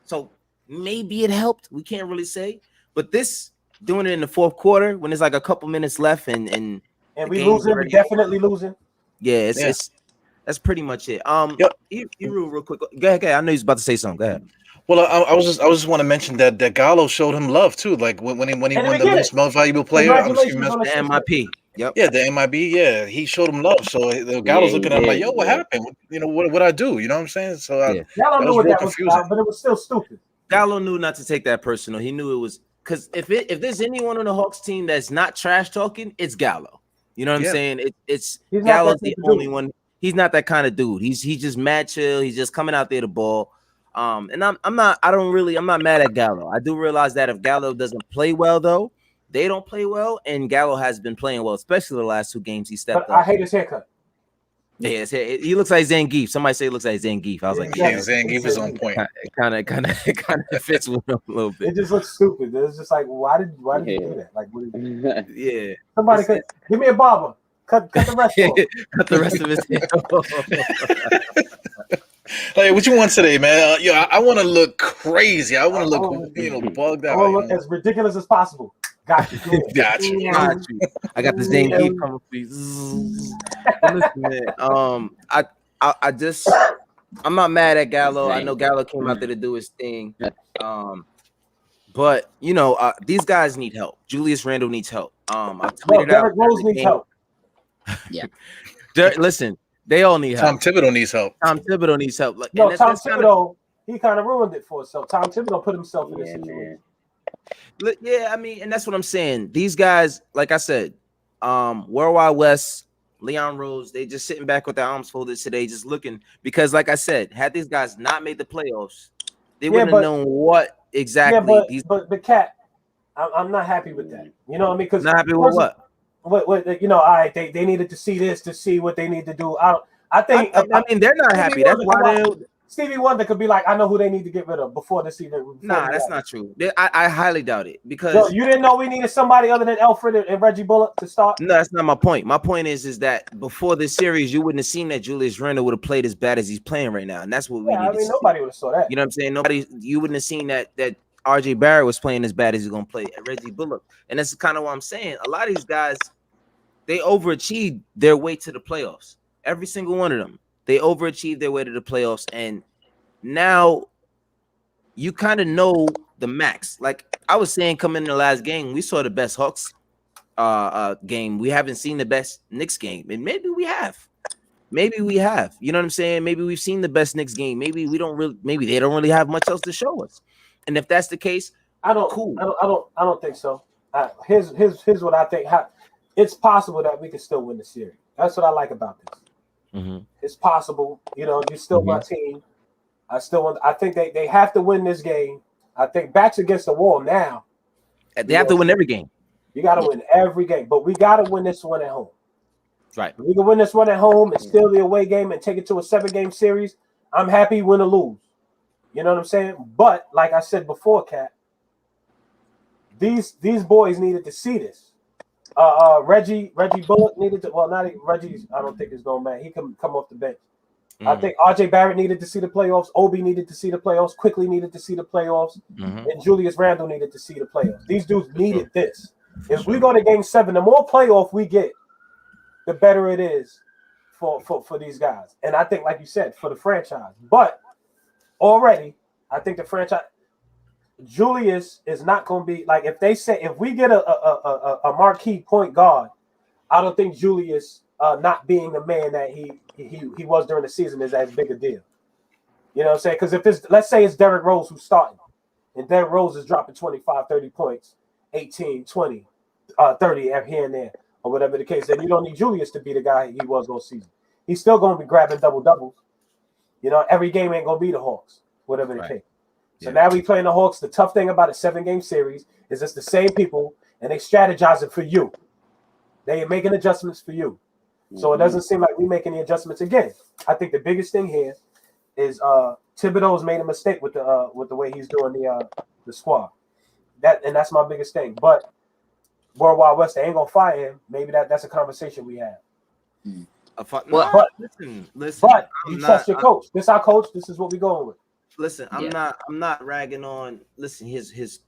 So. Maybe it helped. We can't really say, but this doing it in the fourth quarter when there's like a couple minutes left and we losing, we definitely losing. Yeah, it's that's pretty much it. You real quick. Go ahead. I know he's about to say something. Go ahead. Well, I just want to mention that Gallo showed him love too. Like when he won the most valuable player, the MIP. Yep. Yeah, the MIB. Yeah, he showed him love. So Gallo's looking at him like, "Yo, what happened? You know what I do? You know what I'm saying?" So Gallo knew what that was about, but it was still stupid. Gallo knew not to take that personal. He knew it was because if there's anyone on the Hawks team that's not trash talking, it's Gallo. You know what I'm saying? It's Gallo's the only one. He's not that kind of dude. He's just mad chill. He's just coming out there to ball. And I'm not mad at Gallo. I do realize that if Gallo doesn't play well, though, they don't play well, and Gallo has been playing well, especially the last 2 games he stepped up. I hate his haircut. Yeah, he looks like Zangief. Somebody say he looks like Zangief. I was like, yeah, Zangief is on point. It kind of fits with him a little bit. It just looks stupid. It's just like, why did you do that? Like, what did yeah. Somebody give me a barber. Cut the rest off. Cut the rest of his hair. Hey, what you want today, man? I want to look crazy. I want to look bugged out. I want to look as ridiculous as possible. Got you. Got you. I got the Zangief coming for you. Listen, man, I'm not mad at Gallo. I know Gallo came out there to do his thing. But these guys need help. Julius Randle needs help. I tweeted Derrick Rose needs help. Yeah. Listen, they all need help. Tom Thibodeau needs help. Tom Thibodeau needs help. Tom Thibodeau, he kind of ruined it for himself. Tom Thibodeau put himself in this situation. Yeah, I mean, and that's what I'm saying. These guys, like I said, Worldwide West, Leon Rose, they just sitting back with their arms folded today, just looking. Because, like I said, had these guys not made the playoffs, they wouldn't have known what exactly. Yeah, but the Cat, I'm not happy with that. You know what I mean? Because not happy with what? What all right, they needed to see this to see what they need to do. I mean, they're not happy. That's why Stevie Wonder could be like, I know who they need to get rid of before this even. Nah, that's not true. I highly doubt it because you didn't know we needed somebody other than Alfred and Reggie Bullock to start. No, that's not my point. My point is that before this series, you wouldn't have seen that Julius Randle would have played as bad as he's playing right now, and that's what we need. Nobody would have saw that. You know what I'm saying? You wouldn't have seen that RJ Barrett was playing as bad as he's gonna play at Reggie Bullock, and that's kind of what I'm saying. A lot of these guys, they overachieved their way to the playoffs. Every single one of them, they overachieved their way to the playoffs, and now you kind of know the max. Like I was saying, coming in the last game, we saw the best Hawks game. We haven't seen the best Knicks game, and maybe we have. You know what I'm saying? Maybe we've seen the best Knicks game. Maybe they don't really have much else to show us. And if that's the case, I don't think so. Here's what I think. It's possible that we can still win the series. That's what I like about this. Mm-hmm. It's possible. You're still my team. I think they have to win this game. I think backs against the wall now. They have to win every game. You got to win every game, but we got to win this one at home. Right. If we can win this one at home and steal the away game and take it to a 7-game series, I'm happy win or lose. You know what I'm saying? But like I said before, Kat, these boys needed to see this. Reggie Bullock needed to. Well, not Reggie's. I don't think is going back. He can come off the bench. I think RJ Barrett needed to see the playoffs. Obi needed to see the playoffs. Quickly needed to see the playoffs. And Julius Randle needed to see the playoffs. These dudes needed this. If we go to Game 7, the more playoff we get, the better it is for these guys. And I think, like you said, for the franchise. But already, I think the franchise, Julius is not going to be like if we get a marquee point guard, I don't think Julius not being the man that he was during the season is as big a deal. You know what I'm saying? Because if let's say it's Derrick Rose who's starting, and Derrick Rose is dropping 25, 30 points, 18, 20, 30 here and there, or whatever the case, then you don't need Julius to be the guy he was all season. He's still going to be grabbing double-doubles. You know, every game ain't going to be the Hawks, whatever the case. So now we playing the Hawks. The tough thing about a 7-game series is it's the same people, and they strategizing for you. They are making adjustments for you. So it doesn't seem like we making the adjustments again. I think the biggest thing here is Thibodeau's made a mistake with the way he's doing the squad. That's my biggest thing. But World Wide West, they ain't gonna fire him. Maybe that's a conversation we have. But you trust your coach. This our coach. This is what we going with. Listen, I'm not ragging on. Listen, his.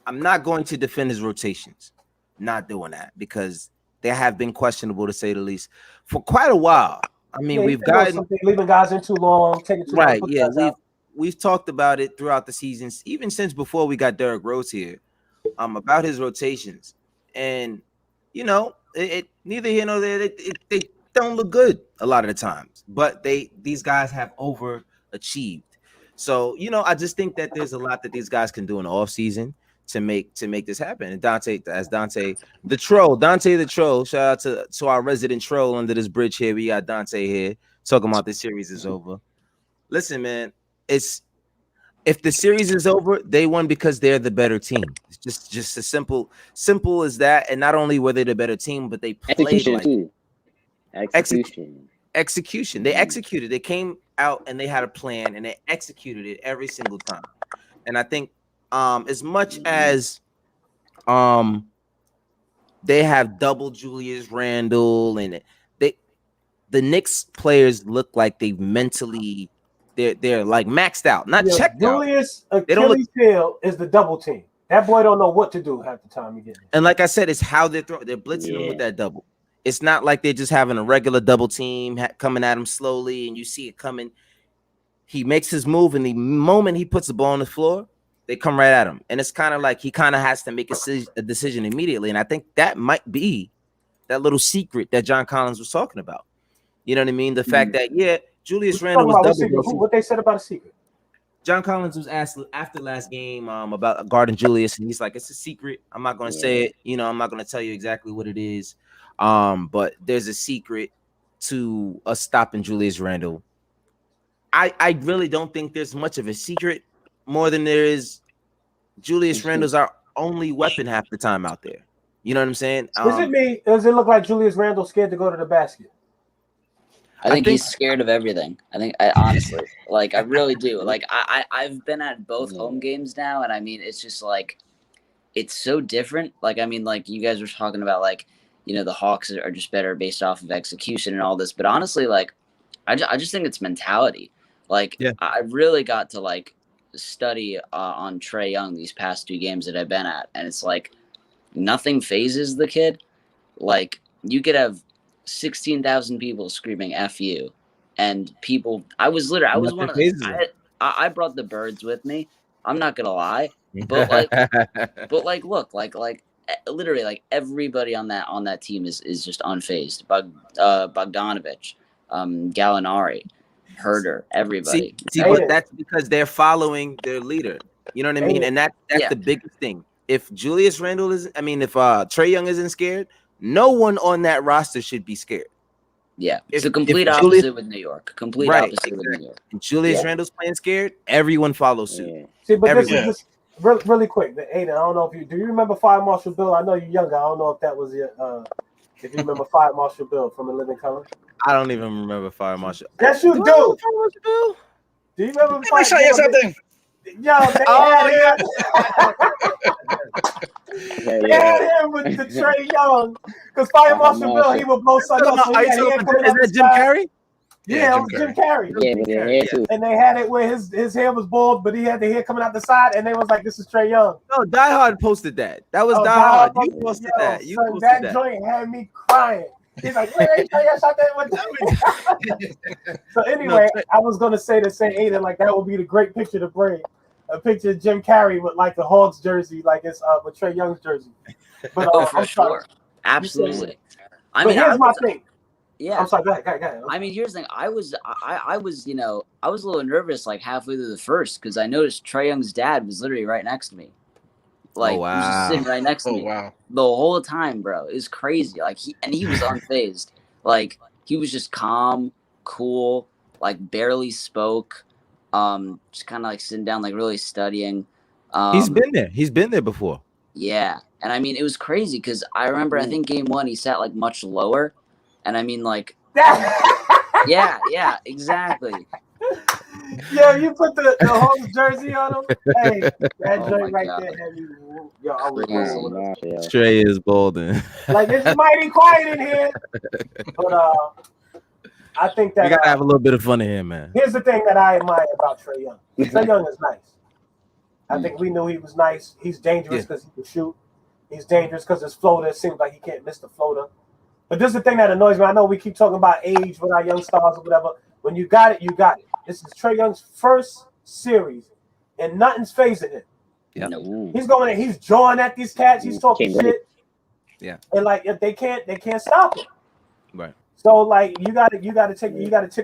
I'm not going to defend his rotations. Not doing that because they have been questionable to say the least for quite a while. I mean, we've gotten leaving guys in too long, taking too long. Yeah, we've talked about it throughout the seasons, even since before we got Derrick Rose here, about his rotations, and you know, it neither here nor there. They don't look good a lot of the times, but these guys have overachieved. So you know, I just think that there's a lot that these guys can do in the offseason to make this happen. And Dante the troll, shout out to our resident troll under this bridge here. We got Dante here talking about the series is over. Listen, man, if the series is over, they won because they're the better team. It's just as simple as that. And not only were they the better team, but they played execution. They executed. They came out and they had a plan and they executed it every single time. And I think as much as they have double Julius Randle and the Knicks players look like they've mentally they're like maxed out, not checked out. Julius Achilles heel is the double team. That boy don't know what to do half the time he gets. And like I said, it's how they're blitzing him with that double. It's not like they're just having a regular double team coming at him slowly and you see it coming. He makes his move, and the moment he puts the ball on the floor, they come right at him. And it's kind of like he kind of has to make a decision immediately. And I think that might be that little secret that John Collins was talking about. You know what I mean? The fact that, Julius Randle was double. What they said about a secret? John Collins was asked after last game about guarding Julius, and he's like, it's a secret. I'm not going to say it. You know, I'm not going to tell you exactly what it is. But there's a secret to us stopping Julius Randle. I really don't think there's much of a secret more than there is Julius Randle's our only weapon half the time out there. You know what I'm saying? Does it look like Julius Randle scared to go to the basket? I think he's scared of everything. I honestly, like, I really do. Like, I've been at both home games now, and I mean, it's just like, it's so different. Like, I mean, like, you guys were talking about, like, you know, the Hawks are just better based off of execution and all this. But honestly, like, I just think it's mentality. Like, I really got to, like, study on Trae Young these past 2 games that I've been at. And it's like, nothing phases the kid. Like, you could have 16,000 people screaming F you. And people, I was one of those. I brought the birds with me. I'm not going to lie. But like, look, like, literally, like, everybody on that team is just unfazed. Bogdanovich, Gallinari, Herder, everybody. See, but that's because they're following their leader. You know what I mean? And that's the biggest thing. If Julius Randle if Trae Young isn't scared, no one on that roster should be scared. Yeah, it's a complete opposite with New York. Complete opposite with New York. And Julius Randle's playing scared, everyone follows suit. Yeah. See, but this is just really quick. Aiden, I don't know if do you remember Fire Marshal Bill? I know you're younger. I don't know if that was your if you remember Fire Marshal Bill from The Living Color. I don't even remember Fire Marshal. Yes, you do. Do you remember? Let me show you something. Yo, had him with the Trey Young because Fire Marshal Bill, he would blow something up. So Is that Jim Carrey? Yeah, it was Jim Carrey. Yeah, with their hair too. And they had it where his hair was bald, but he had the hair coming out the side, and they was like, "This is Trey Young." No, Die Hard posted that. That was Die Hard. You posted that. You posted that joint had me crying. He's like, "Wait, Trey Young shot that." So anyway, I was gonna say to St. Aiden, like that would be the great picture to bring. A picture of Jim Carrey with like the Hawks jersey, like it's with Trey Young's jersey. But for sure, absolutely. But here's my thing. Yeah, I'm sorry. Go ahead. I mean, here's the thing. I was, you know, I was a little nervous like halfway through the first because I noticed Trey Young's dad was literally right next to me. Like, he was just sitting right next to me the whole time, bro. It was crazy. like he was unfazed. Like he was just calm, cool, like barely spoke. Just kind of like sitting down, like really studying. He's been there before. Yeah, and I mean it was crazy because I remember I think game 1 he sat like much lower, and I mean like yeah, exactly. Yo, you put the Hawks jersey on him. Hey, that joint right there had me. Yo, I was Trey is golden. Like it's mighty quiet in here, but I think that you gotta have a little bit of fun in here, man. Here's the thing that I admire about Trey Young. Trey Young is nice. I think we knew he was nice. He's dangerous because he can shoot. He's dangerous because his floater, it seems like he can't miss the floater. But this is the thing that annoys me. I know we keep talking about age with our young stars or whatever. When you got it, you got it. This is Trey Young's first series, and nothing's phasing him. Yeah. He's going in, he's jawing at these cats. He's talking shit. Yeah. And like if they can't stop him. Right. So like you gotta tip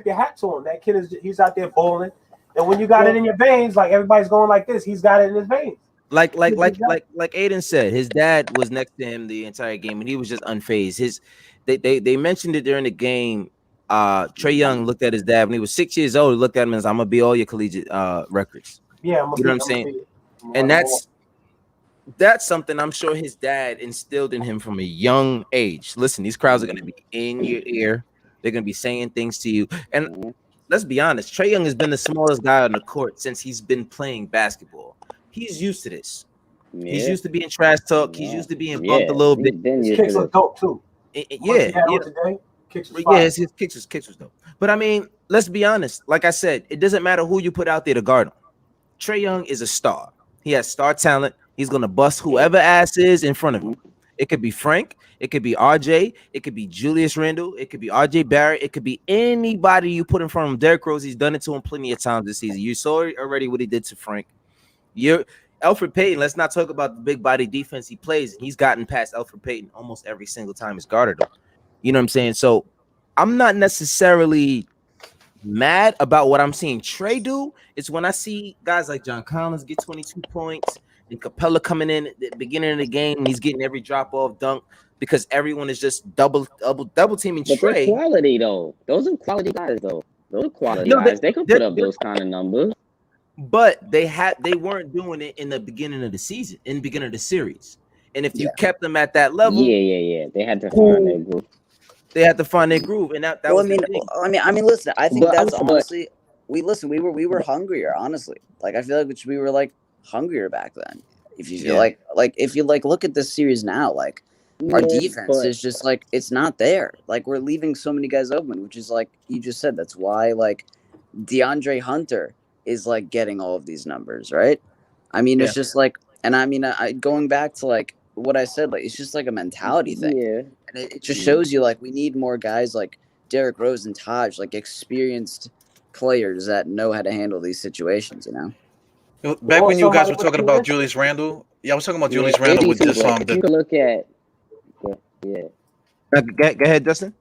your hat to him. That kid he's out there bowling. And when you got it in your veins, like everybody's going like this, he's got it in his veins. Like Aiden said, his dad was next to him the entire game, and he was just unfazed. They mentioned it during the game. Trey Young looked at his dad when he was 6 years old. He looked at him and said, "I'm gonna be all your collegiate records." Yeah, you know what I'm saying. And that's something I'm sure his dad instilled in him from a young age. Listen, these crowds are gonna be in your ear. They're gonna be saying things to you. And let's be honest, Trey Young has been the smallest guy on the court since he's been playing basketball. He's used to this. Yeah. He's used to being trash talk. He's used to being bumped a little bit. His kicks look dope too. His kicks was dope. But I mean, let's be honest. Like I said, it doesn't matter who you put out there to guard him. Trey Young is a star. He has star talent. He's gonna bust whoever ass is in front of him. It could be Frank. It could be RJ. It could be Julius Randle. It could be RJ Barrett. It could be anybody you put in front of him. Derrick Rose, he's done it to him plenty of times this season. You saw already what he did to Frank. Elfrid Payton, let's not talk about the big body defense he plays. He's gotten past Elfrid Payton almost every single time he's guarded him. You know what I'm saying? So I'm not necessarily mad about what I'm seeing Trey do. It's when I see guys like John Collins get 22 points and Capella coming in at the beginning of the game and he's getting every drop off dunk because everyone is just double teaming but Trey. They're quality though. Those are quality guys though. Those are quality guys. They can put up those kind of numbers. But they weren't doing it in the beginning of the season, in the beginning of the series. And if you kept them at that level, they had to find their groove. They had to find their groove, and that was. I mean, listen. I think that's honestly. We were hungrier, honestly. Like I feel like we were like hungrier back then. If you feel like if you like look at this series now, like our defense is just like it's not there. Like we're leaving so many guys open, which is like you just said. That's why like DeAndre Hunter is like getting all of these numbers, right? I mean, it's just like, and I mean, going back to like what I said, like it's just like a mentality thing. Yeah, and it just shows you like we need more guys like Derrick Rose and Taj, like experienced players that know how to handle these situations. You know. Back when you guys were talking about Julius Randle, I was talking about Julius Randle with this song. You can look at, Go ahead, Dustin.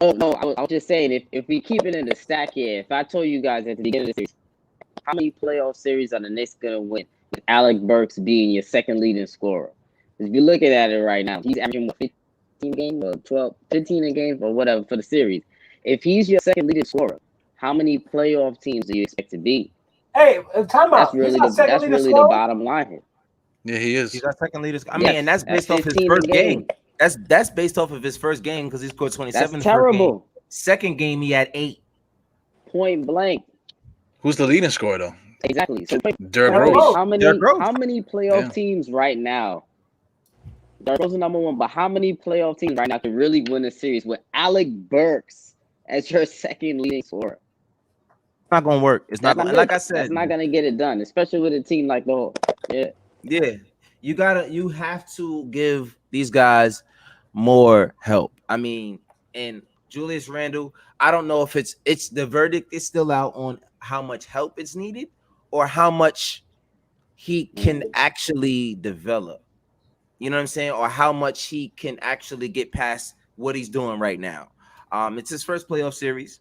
Oh no, I was just saying if we keep it in the stack here, if I told you guys at the beginning of the series, how many playoff series are the Knicks gonna win with Alec Burks being your second leading scorer? If you're looking at it right now, he's averaging 15 games or 15 a game or whatever for the series. If he's your second leading scorer, how many playoff teams do you expect to be? Hey, time out. That's really the bottom line here. Yeah, he is. He's our second leader. I mean, and that's based off his first game. That's based off of his first game because he scored 27. That's terrible. Second game, he had 8. Point blank. Who's the leading scorer though? Exactly. So Derrick Rose. how many playoff teams right now? Derrick Rose is number one, but how many playoff teams right now can really win a series with Alec Burks as your second leading scorer? It's not gonna work. It's not gonna. Like I said, that's not gonna get it done, especially with a team like the whole. Yeah. You have to give these guys more help. I mean, and Julius Randle, I don't know if it's the verdict is still out on how much help it's needed or how much he can actually develop. You know what I'm saying? Or how much he can actually get past what he's doing right now. It's his first playoff series.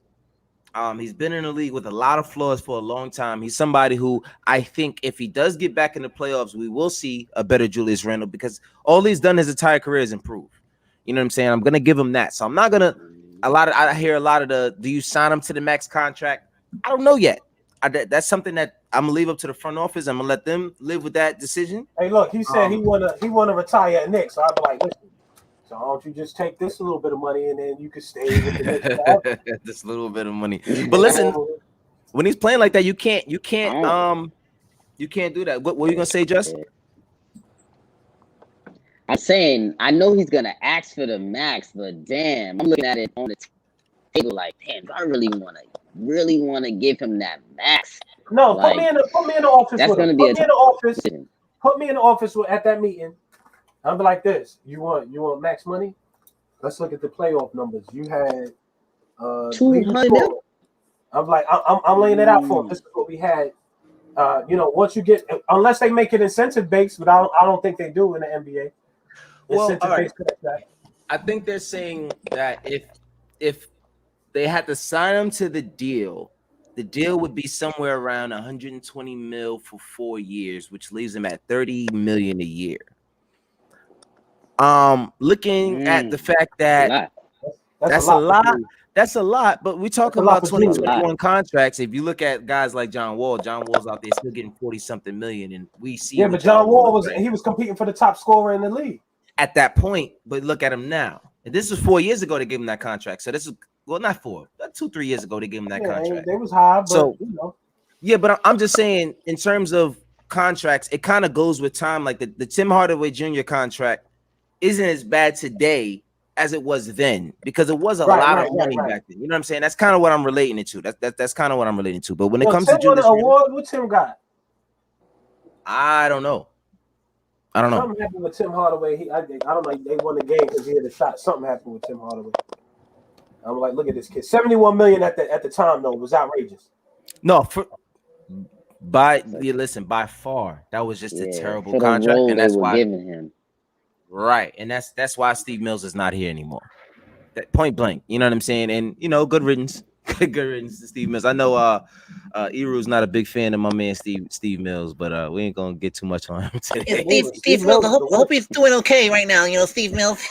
He's been in the league with a lot of flaws for a long time. He's somebody who I think if he does get back in the playoffs, we will see a better Julius Randle because all he's done his entire career is improve. You know what I'm saying? I'm gonna give him that. So I'm not gonna I hear a lot of do you sign him to the max contract? I don't know yet. That's something that I'm gonna leave up to the front office. I'm gonna let them live with that decision. Hey, look, he said he wanna retire at Knicks. So I'd be like, listen. So why don't you just take this little bit of money and then you can stay with the Knicks? This little bit of money. But listen, when he's playing like that, you can't do that. What were you gonna say, Justin? I'm saying I know he's gonna ask for the max, but damn, I'm looking at it on the table like, damn, do I really wanna give him that max? No, like, put me in the office. That's gonna be put me in the office at that meeting. I'll be like this. You want max money? Let's look at the playoff numbers. You had 200. I'm like, I'm laying it out for him. This is what we had. Once you get, unless they make it incentive based, but I don't think they do in the NBA. Well, all right. I think they're saying that if they had to sign him to the deal would be somewhere around 120 mil for 4 years, which leaves him at 30 million a year. Looking at the fact that that's a lot, but we're talking about 2021 contracts. If you look at guys like John Wall's out there still getting 40-something million, and we see. Yeah, but John Wall was competing for the top scorer in the league at that point. But look at him now. And this was 4 years ago they gave him that contract. So this is not 2-3 years ago they gave him that contract. They was high, but so yeah, but I'm just saying in terms of contracts, it kind of goes with time. Like the Tim Hardaway Jr. contract isn't as bad today as it was then because it was a lot of money back then. You know what I'm saying? That's kind of what I'm relating it to. That's kind of what I'm relating to. But when it comes to Julius award, what Tim got? I don't know. Something happened with Tim Hardaway. I don't know. They won the game because he had a shot. Something happened with Tim Hardaway. I'm like, look at this kid. 71 million at the time though was outrageous. No, by far that was just a terrible contract, and that's why giving him. Right, and that's why Steve Mills is not here anymore. That point blank, you know what I'm saying? And good riddance, good riddance to Steve Mills. I know Eru's not a big fan of my man Steve Mills, but we ain't gonna get too much on him today. Yeah, Steve Mills, I hope he's doing okay right now. Steve Mills.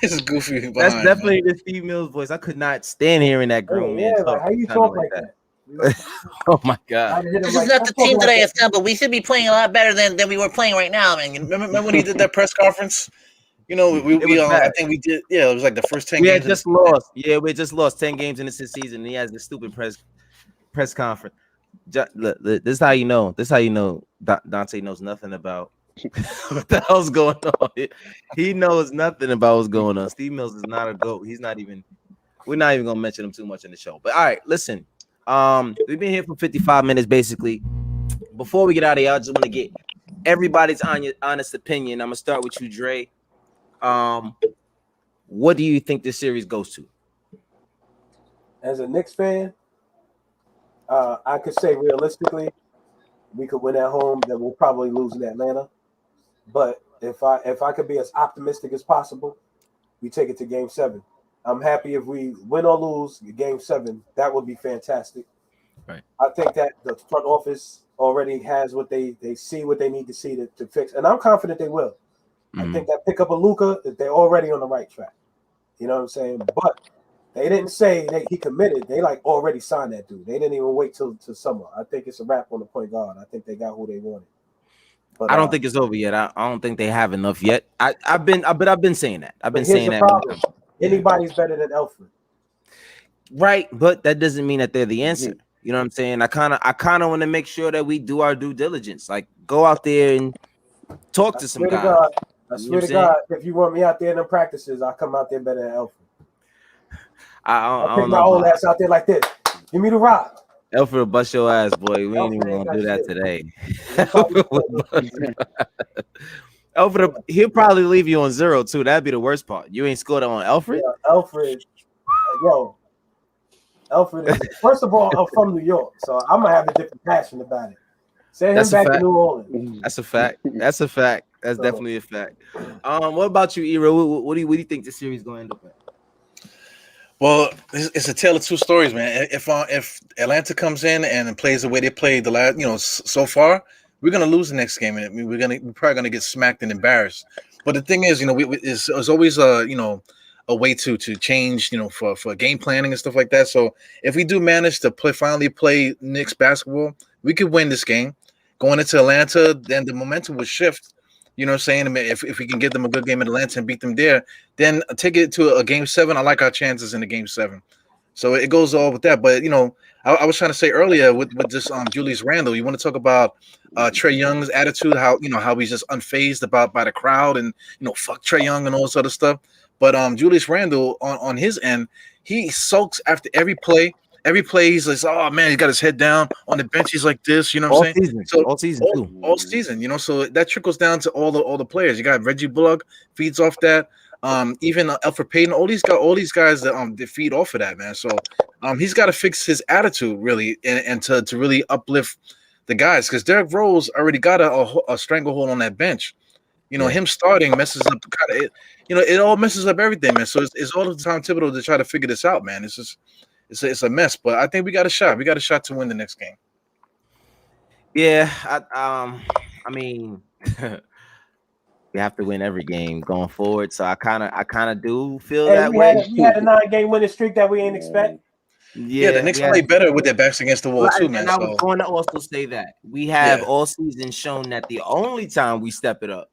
It's goofy. That's definitely the Steve Mills voice. I could not stand hearing that grown man talk. How you talk like that? Oh my God! This is not the team that I assembled. We should be playing a lot better than we were playing right now. Man, remember when he did that press conference? I think we did. Yeah, it was like the first 10 games. We had just lost. Yeah, we just lost 10 games in this season. And he has this stupid press conference. This is how you know. This is how you know Dante knows nothing about what the hell's going on. He knows nothing about what's going on. Steve Mills is not a GOAT. He's not even. We're not even gonna mention him too much in the show. But all right, listen. We've been here for 55 minutes basically. Before we get out of here, I just want to get everybody's honest opinion. I'm gonna start with you, Dre. What do you think this series goes to? As a Knicks fan, I could say realistically, we could win at home. That we'll probably lose in Atlanta. But if I could be as optimistic as possible, we take it to Game 7. I'm happy if we win or lose Game 7. That would be fantastic. Right. I think that the front office already has what they see what they need to see to fix, and I'm confident they will. I think that pickup of Luka, they're already on the right track. You know what I'm saying? But they didn't say that he committed. They already signed that dude. They didn't even wait till summer. I think it's a wrap on the point guard. I think they got who they wanted. But I don't think it's over yet. I don't think they have enough yet. I've been saying that. I've been saying that. Anybody's better than Elfrid. Right, but that doesn't mean that they're the answer. You know what I'm saying? I kind of want to make sure that we do our due diligence. Like, go out there and talk to some guys. I swear to God, if you want me out there in the practices, I'll come out there better than Alfred. I'll take my old ass out there like this. Give me the rock. Alfred will bust your ass, boy. We ain't even gonna do that today. Alfred, he'll probably leave you on 0 too. That'd be the worst part. You ain't scored on Alfred. Yeah, Alfred, Alfred is, first of all, I'm from New York, so I'm gonna have a different passion about it. Send him back to New Orleans. That's a fact. That's a fact. That's definitely a fact. What about you, Ero? What do you think the series gonna end up at? Well, it's a tale of two stories, man. If Atlanta comes in and plays the way they played the last, so far, we're gonna lose the next game, and we're probably gonna get smacked and embarrassed. But the thing is, it's always a way to change, for game planning and stuff like that. So if we do manage to finally play Knicks basketball, we could win this game. Going into Atlanta, then the momentum would shift. You know what I'm saying? If we can give them a good game in Atlanta and beat them there, then take it to a game 7. I like our chances in the game 7. So it goes all with that. But, I was trying to say earlier with this Julius Randle, you want to talk about Trae Young's attitude, how he's just unfazed by the crowd and, fuck Trae Young and all this other stuff. But Julius Randle on his end, he sulks after every play. Every play, he's like, oh man, he got his head down on the bench. He's like this, you know what I'm saying? Season. So all season, all season, So that trickles down to all the players. You got Reggie Bullock feeds off that. Even Elfrid Payton, all these guys that they feed off of that, man. So he's got to fix his attitude really, and to really uplift the guys, because Derrick Rose already got a stranglehold on that bench. Him starting messes up it all messes up everything, man. So it's all the time Thibodeau to try to figure this out, man. It's just. It's a mess, but I think we got a shot. We got a shot to win the next game. Yeah, I mean, we have to win every game going forward. So I kind of do feel that way. We had a 9-game winning streak that we ain't expect. Yeah, the Knicks play better with their backs against the wall too, man. And I was going to also say that we have all season shown that the only time we step it up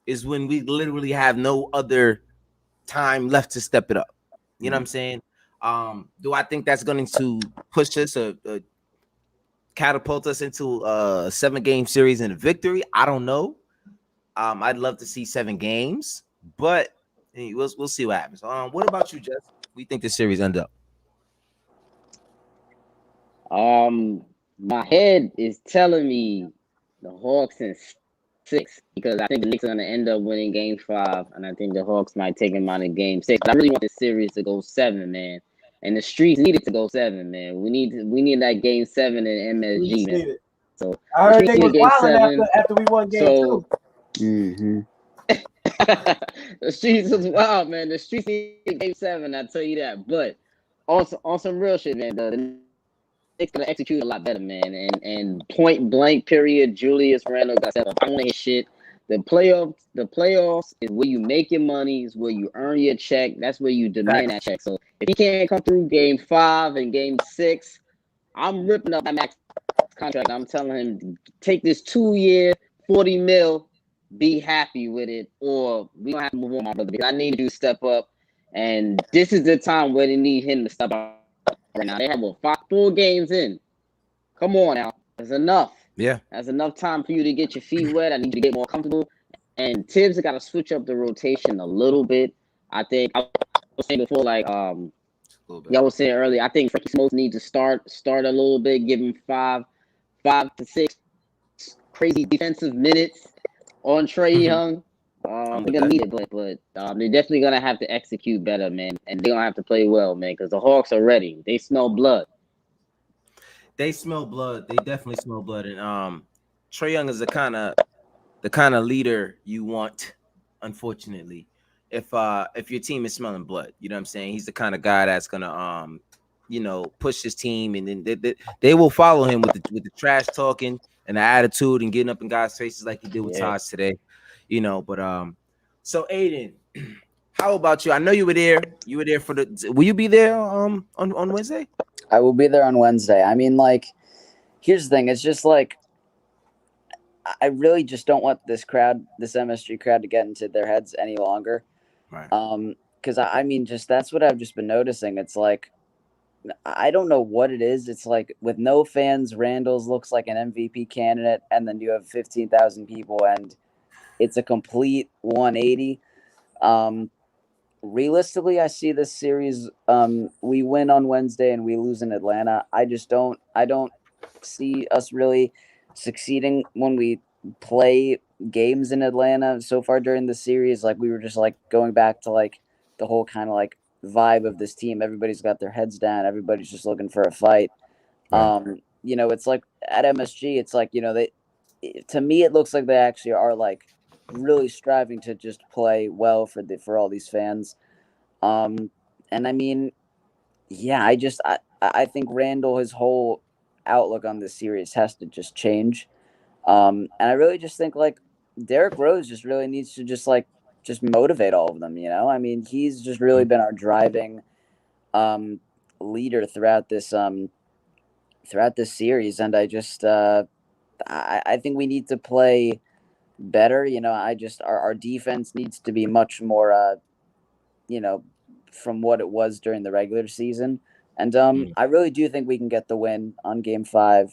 is when we literally have no other time left to step it up. You know what I'm saying? Do I think that's going to push us catapult us into a 7-game series and a victory? I don't know. I'd love to see 7 games, but we'll see what happens. What about you, Jeff? We think the series end up? My head is telling me the Hawks in 6, because I think the Knicks are going to end up winning game 5, and I think the Hawks might take them out in game 6. But I really want this series to go 7, man. And the streets need it to go 7, man. We need that game 7 in MSG, man. So I heard they was wilding after we won game 2. The streets was wild, man. The streets need game 7. I tell you that. But on some real shit, man. The Knicks gonna execute a lot better, man. And point blank period, Julius Randle got set up. I don't want his shit. The playoffs is where you make your money, is where you earn your check. That's where you demand that check. So if he can't come through game 5 and game 6, I'm ripping up that max contract. I'm telling him, take this 2-year, $40 million, be happy with it, or we don't have to move on, my brother, because I need you to step up. And this is the time where they need him to step up right now. They have 4 games in. Come on now. That's enough. Yeah. That's enough time for you to get your feet wet. I need you to get more comfortable. And Tibbs got to switch up the rotation a little bit. I think I was saying before, like y'all was saying earlier, I think Frankie Smokes needs to start a little bit, give him 5 to 6 crazy defensive minutes on Trae Young. They're gonna need it, but they're definitely gonna have to execute better, man. And they're gonna have to play well, man, because the Hawks are ready. They smell blood. They smell blood. They definitely smell blood. And Trae Young is the kind of leader you want, unfortunately. If your team is smelling blood, you know what I'm saying? He's the kind of guy that's gonna push his team, and then they will follow him with the trash talking and the attitude and getting up in guys' faces like he did with Taj today. But so Aiden, how about you? I know you were there. You were there for will you be there on Wednesday? I will be there on Wednesday. I mean, like, here's the thing. It's just like, I really just don't want this MSG crowd to get into their heads any longer. Right. Because I mean, just that's what I've just been noticing. It's like I don't know what it is. It's like with no fans, Randall's looks like an MVP candidate, and then you have 15,000 people, and it's a complete 180. Um, Realistically, I see this series. We win on Wednesday and we lose in Atlanta. I just don't. I don't see us really succeeding when we play games in Atlanta so far during the series. Like we were just like going back to like the whole kind of like vibe of this team. Everybody's got their heads down. Everybody's just looking for a fight. It's like at MSG. It's like to me, it looks like they actually are like really striving to just play well for all these fans. And I mean, yeah, I think Randall, his whole outlook on this series has to just change. And I really just think like Derrick Rose just really needs to just motivate all of them. I mean, he's just really been our driving leader throughout this series, and I think we need to play better. Our defense needs to be much more from what it was during the regular season. And I really do think we can get the win on Game 5.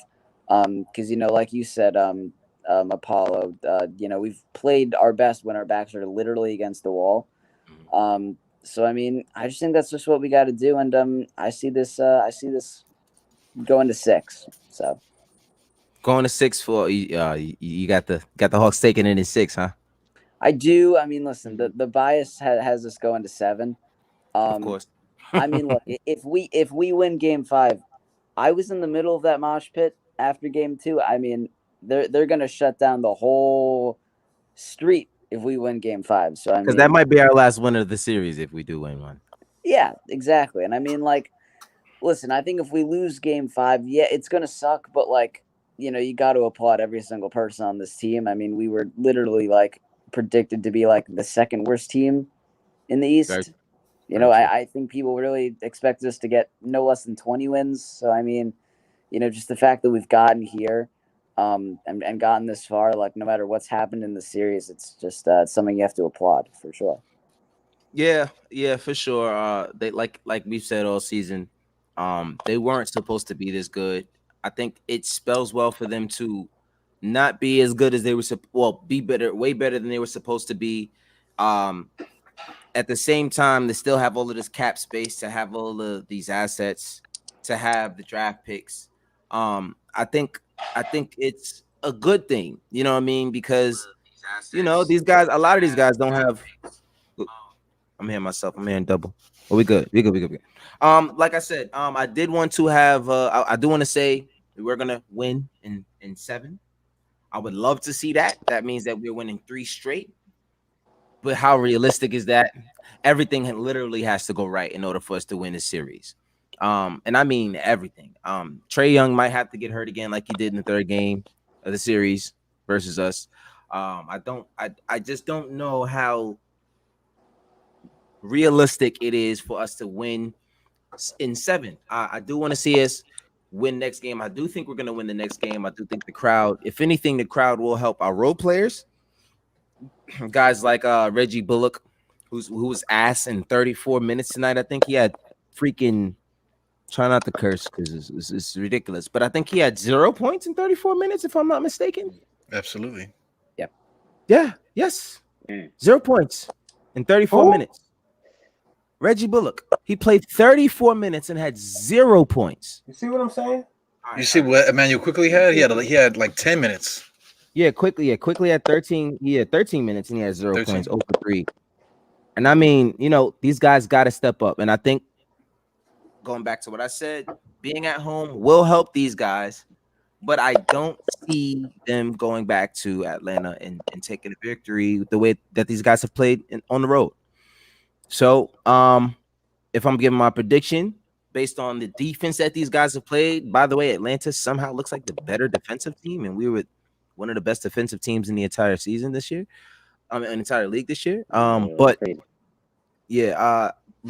Because like you said, Apollo, we've played our best when our backs are literally against the wall. So I mean, I just think that's just what we got to do, and I see this going to 6. So going to 6 for you got the Hawks taking it in 6, huh? I do. I mean, listen, the bias has us going to 7. Of course. I mean, look, if we win Game 5, I was in the middle of that mosh pit after Game 2. I mean, they're gonna shut down the whole street if we win Game 5. So I mean, because that might be our last win of the series if we do win one. Yeah, exactly. And I mean, like, listen, I think if we lose Game 5, yeah, it's gonna suck, but like, you got to applaud every single person on this team. I mean, we were literally like predicted to be like the second worst team in the East. I think people really expected us to get no less than 20 wins. So, I mean, just the fact that we've gotten here and gotten this far, like no matter what's happened in the series, it's just something you have to applaud for sure. Yeah, for sure. They like we've said all season, they weren't supposed to be this good. I think it spells well for them to not be as good as they were. Be better, way better than they were supposed to be. At the same time, they still have all of this cap space to have all of these assets, to have the draft picks. I think it's a good thing. You know what I mean? Because these guys, a lot of these guys don't have. I'm hearing myself. I'm hearing double. But we good. We good. Like I said, I did want to have. I do want to say we're gonna win in 7. I would love to see that. That means that we're winning 3 straight. But how realistic is that? Everything literally has to go right in order for us to win this series. And I mean everything. Trae Young might have to get hurt again, like he did in the 3rd game of the series versus us. I just don't know how realistic it is for us to win in 7. I do want to see us win next game. I do think we're going to win the next game. I do think the crowd, if anything, the crowd will help our role players. Guys like Reggie Bullock, who was ass in 34 minutes tonight. I think he had freaking, try not to curse because it's ridiculous, but I think he had 0 points in 34 minutes, if I'm not mistaken. Absolutely. Yeah. Yes. 0 points in 34 minutes. Reggie Bullock, he played 34 minutes and had 0 points. You see what I'm saying? You see what Emmanuel quickly had? He had like 10 minutes. Yeah, quickly had 13. He had 13 minutes and he had 0 points, 0 for 3. And I mean, these guys got to step up. And I think going back to what I said, being at home will help these guys, but I don't see them going back to Atlanta and taking a victory the way that these guys have played on the road. So, if I'm giving my prediction based on the defense that these guys have played, by the way, Atlanta somehow looks like the better defensive team, and we were one of the best defensive teams in the entire season this year. Entire league this year. But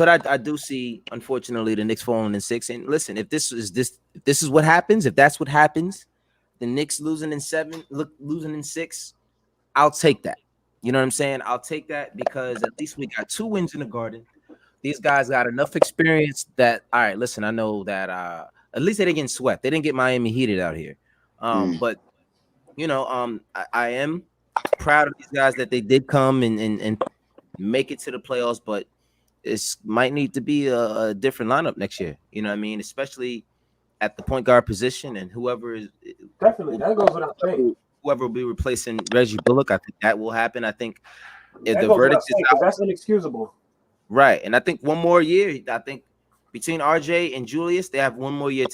I do see, unfortunately, the Knicks falling in 6. And listen, if this is what happens, if that's what happens, the Knicks losing in 7, losing in 6, I'll take that. You know what I'm saying? I'll take that because at least we got 2 wins in the Garden. these guys got enough experience that all right. Listen, I know that at least they didn't get swept. They didn't get Miami heated out here. But I am proud of these guys that they did come and make it to the playoffs. But it might need to be a different lineup next year. You know what I mean? Especially at the point guard position and whoever is definitely that goes without saying. Whoever will be replacing Reggie Bullock, I think that will happen. I think if that the goes verdict is out, that's inexcusable. Right, and I think one more year. I think between RJ and Julius, they have one more year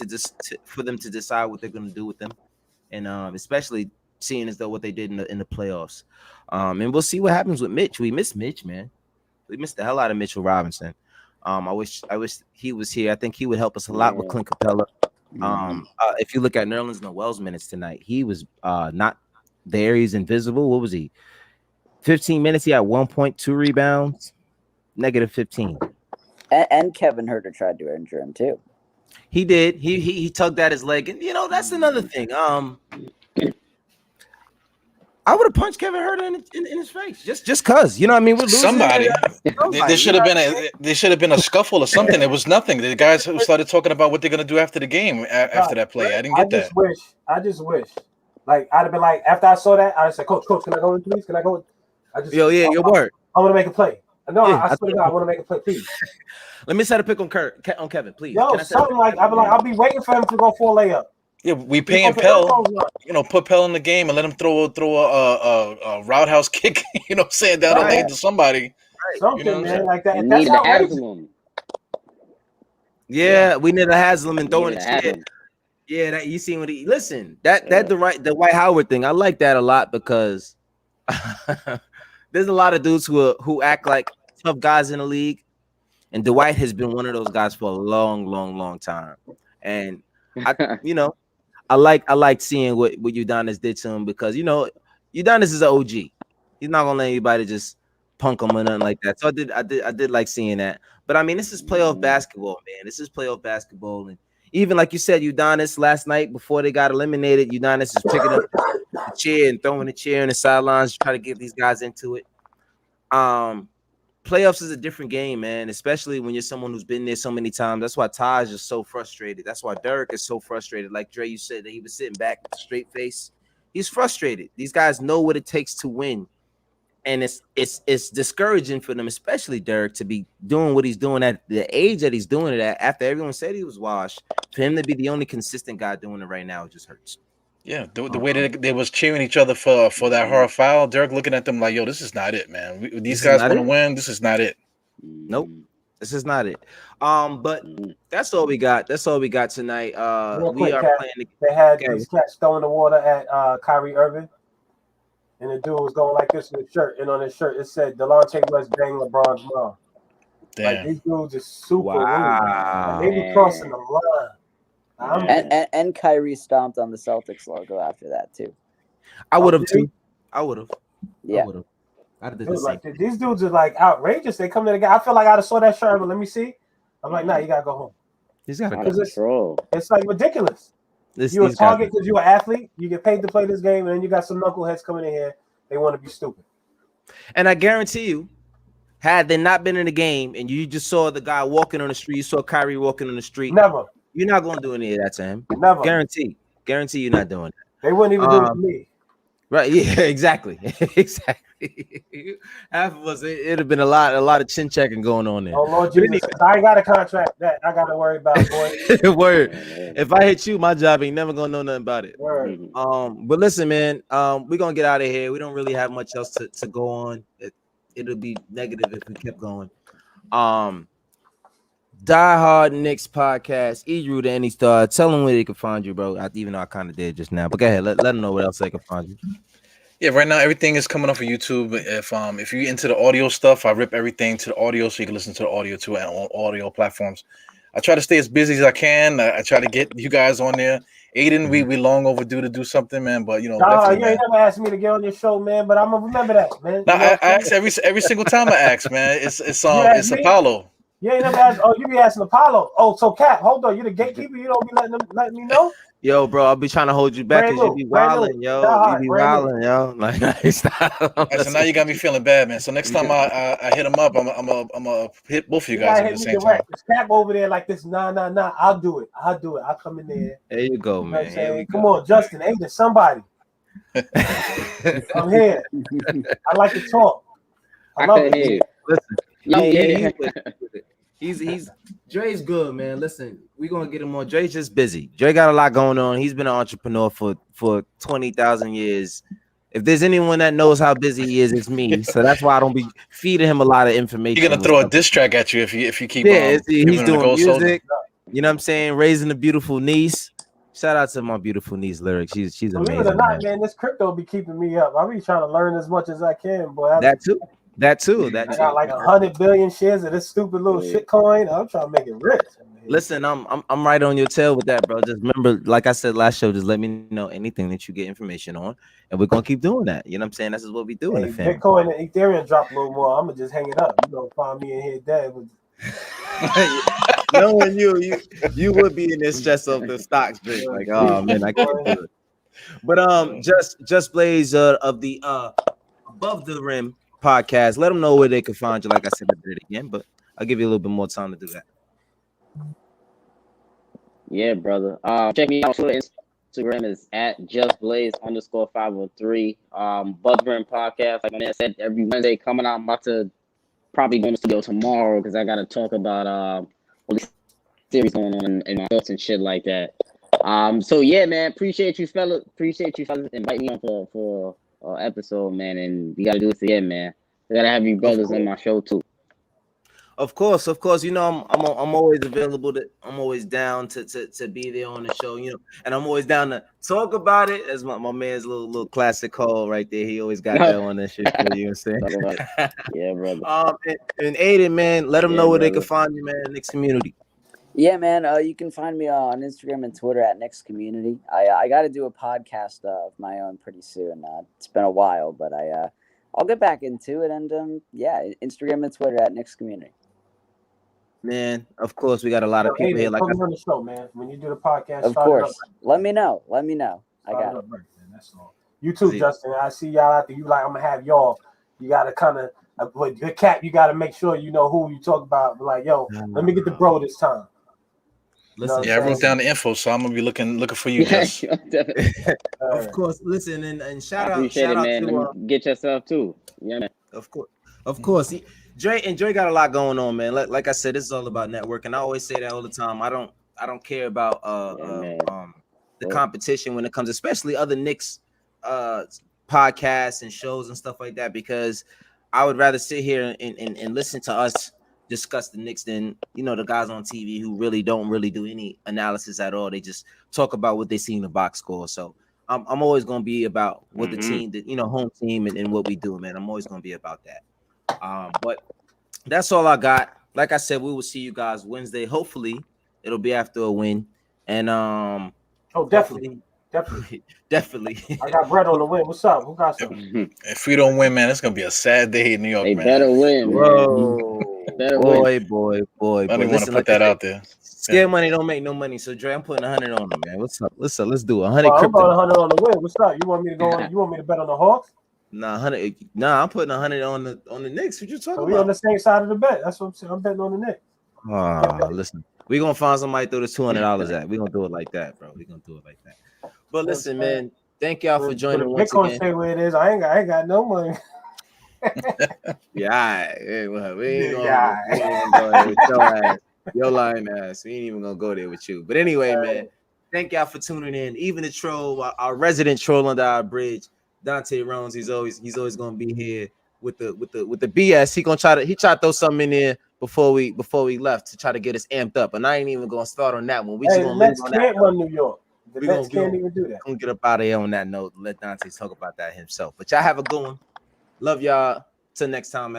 for them to decide what they're going to do with them, and especially seeing as though what they did in the playoffs. And we'll see what happens with Mitch. We miss Mitch, man. We missed the hell out of Mitchell Robinson. I wish he was here. I think he would help us a lot with Clint Capella. If you look at Nerlens Noel's minutes tonight, he was not there. He's invisible. What was he? 15 minutes. He had 1.2 rebounds, -15. And Kevin Huerter tried to injure him too. He did. He tugged at his leg, and that's another thing. I would have punched Kevin Huerter in his face just cause. You know what I mean? We're losing. Somebody. There should have been a scuffle or something. It was nothing. The guys who started talking about what they're gonna do after the game after that play. I didn't get that. I just wish. Like I'd have been like, after I saw that, I'd say, Coach, can I go in, please? Can I go in? Your word. I want to make a play. No, I swear to God, I want to make a play, please. Let me set a pick on Kevin, please. Yo, something like I'll be waiting for him to go for a layup. Yeah, we paying Pell, put Pell in the game and let him throw a roundhouse kick, saying down the lane to somebody. Right. Something, man, like that. We need a Haslam. Yeah, we need a Haslam and throwing it. Yeah, that you seen what he listen. The Dwight Howard thing. I like that a lot because there's a lot of dudes who act like tough guys in the league, and Dwight has been one of those guys for a long, long, long time. And I like seeing what Udonis did to him because Udonis is an OG. He's not gonna let anybody just punk him or nothing like that. So I did like seeing that. But I mean, this is playoff basketball, man. This is playoff basketball, and even like you said, Udonis last night before they got eliminated, Udonis is picking up the chair and throwing the chair in the sidelines, trying to get these guys into it. Playoffs is a different game, man, especially when you're someone who's been there so many times. That's why Taj is so frustrated. That's why Derek is so frustrated. Like Dre, you said that he was sitting back with a straight face. He's frustrated. These guys know what it takes to win. And it's discouraging for them, especially Derek, to be doing what he's doing at the age that he's doing it at after everyone said he was washed. For him to be the only consistent guy doing it right now, it just hurts. Yeah, the way that they was cheering each other for that hard foul, Derek looking at them like, yo, this is not it, man. These guys want to win. This is not it. Nope. This is not it. But that's all we got. That's all we got tonight. We are playing. They had these cats throwing the water at Kyrie Irving. And the dude was going like this in his shirt. And on his shirt, it said, Delonte West bang LeBron's mom. Damn. Like, these dudes are super rude. Like, they be crossing the line. And Kyrie stomped on the Celtics logo after that, too. I would have, too. I would have. Yeah. I would have. Like, these dudes are, like, outrageous. They come to the guy. I feel like I'd have saw that shirt, but let me see. I'm like, nah, you got to go home. He's got to go. It's, like, ridiculous. You're a target because you're an athlete. You get paid to play this game, and then you got some knuckleheads coming in here. They want to be stupid. And I guarantee you, had they not been in the game and you just saw the guy walking on the street, you saw Kyrie walking on the street. Never. You're not going to do any of that to him. Never. Guarantee you're not doing that. They wouldn't even do it to me. Right. Yeah, exactly. Exactly. Half of us, it'd have been a lot of chin checking going on there. Oh, Lord Jesus. I ain't got a contract that I got to worry about, boy. Word. If I hit you, my job ain't never going to know nothing about it. Word. But listen, man, we're going to get out of here. We don't really have much else to go on. It'll be negative if we kept going. Die Hard Knicks podcast, E-Drew to Any Star. Tell them where they can find you, bro. Even though I kind of did just now, but go ahead, let them know where else they can find you. Yeah, right now everything is coming off of YouTube. If you're into the audio stuff, I rip everything to the audio so you can listen to the audio too and on audio platforms. I try to stay as busy as I can. I try to get you guys on there. Aiden, we long overdue to do something, man. But you ain't never asked me to get on your show, man. But I'm gonna remember that, man. No, I ask every single time I ask, man. It's Apollo. You ain't never asked. Oh, you be asking Apollo. Oh, so Cap, hold on. You the gatekeeper. You don't be letting me know. Yo, bro, I'll be trying to hold you back because you be wilding, yo. You be wilding, yo. Like, stop. So now you got me feeling bad, man. So next time I hit him up, I'm gonna hit both of you guys at the same time. Snap over there like this. Nah. I'll do it. I'll come in there. There you go, man. Here we Come on, Justin. Hey, there's somebody. I'm here. I like to talk. I love it. Listen, he's Dre's good, man. Listen, we're gonna get him on. Dre's just busy. Dre got a lot going on. He's been an entrepreneur for 20,000 years. If there's anyone that knows how busy he is, it's me. So that's why I don't be feeding him a lot of information. He's gonna throw a diss track at you if you keep. Yeah, he's doing music. Soldier. You know what I'm saying? Raising a beautiful niece. Shout out to my beautiful niece, Lyric. She's amazing. Believe it or not, man, this crypto be keeping me up. I be trying to learn as much as I can, boy. That too. I got like 100 billion shares of this stupid little shit coin. I'm trying to make it rich. Listen, I'm right on your tail with that, bro. Just remember, like I said last show, just let me know anything that you get information on, and we're gonna keep doing that. You know what I'm saying? This is what we do in the family. Bitcoin and Ethereum drop a little more. I'm gonna just hang it up. You know, find me in here dead. Knowing you would be in this stress of the stocks, drink. Like, oh man, I can't do it. But just Blaze of the Above the Rim podcast. Let them know where they can find you. Like I said, I did it again, but I'll give you a little bit more time to do that. Yeah, brother. Check me out on Instagram is at justblaze_503. Above the Rim podcast. Like I said, every Wednesday coming out. I'm about to probably go to the studio tomorrow because I got to talk about the series going on in my thoughts and shit like that. So yeah, man, appreciate you fellas inviting me on for episode, man, and we gotta do this again, man. We gotta have you brothers on my show too. Of course. You know, I'm always available. I'm always down to be there on the show. You know, and I'm always down to talk about it. As my man's little classic call right there. He always got that on that shit. You know what I'm saying? Yeah, brother. And Aiden, man, let them know where they can find you, man. Knicks community. Yeah, man. You can find me on Instagram and Twitter at Knicks Community. I got to do a podcast of my own pretty soon. It's been a while, but I'll get back into it. And yeah, Instagram and Twitter at Knicks Community. Man, of course, we got a lot of people here. Like on the show, man. When you do the podcast, of course. Let me know. I got it. That's all. You too, Justin. I see y'all out there. You like I'm gonna have y'all. You gotta kind of with your cap. You gotta make sure you know who you talk about. Like, yo, let me get the bro this time. Listen, I wrote down the info, so I'm gonna be looking for you guys. Of course. Listen and shout out man. to get yourself too. Yeah, man. Of course. Dre got a lot going on, man. Like I said, this is all about networking. I always say that all the time. I don't care about the competition when it comes, especially other Knicks podcasts and shows and stuff like that, because I would rather sit here and listen to us discuss the Knicks than, you know, the guys on TV who really don't do any analysis at all. They just talk about what they see in the box score. So I'm always gonna be about what the team, home team and what we do, man. I'm always gonna be about that. But that's all I got. Like I said, we will see you guys Wednesday. Hopefully, it'll be after a win. And definitely. I got bread on the win. What's up? Who got some? If we don't win, man, it's gonna be a sad day in New York. They man. better win, bro. Boy. I don't want to put that out there. Scare money don't make no money. So Dre, I'm putting 100 on them, man. What's up? Let's do 100. I'm putting 100 on the win. What's up? You want me to go on? You want me to bet on the Hawks? Nah, 100. Nah, I'm putting 100 on the Knicks. What you talking about? We on the same side of the bet. That's what I'm saying. I'm betting on the Knicks. Listen, we gonna find somebody to throw this $200 at. We gonna do it like that, bro. We gonna do it like that. But listen, man, thank y'all for joining once again. Bitcoin stay where it is. I ain't got no money. Yeah, we ain't gonna go with your ass, your lying ass. We ain't even gonna go there with you. But anyway, man, thank y'all for tuning in. Even the troll, our resident troll under our bridge, Dante Rones. He's always gonna be here with the BS. He tried to throw something in there before we left to try to get us amped up. And I ain't even gonna start on that one. We just gonna Mets can't run New York. The Mets can't even do that. Gonna get up out of here on that note. Let Dante talk about that himself. But y'all have a good one. Love y'all. Till next time.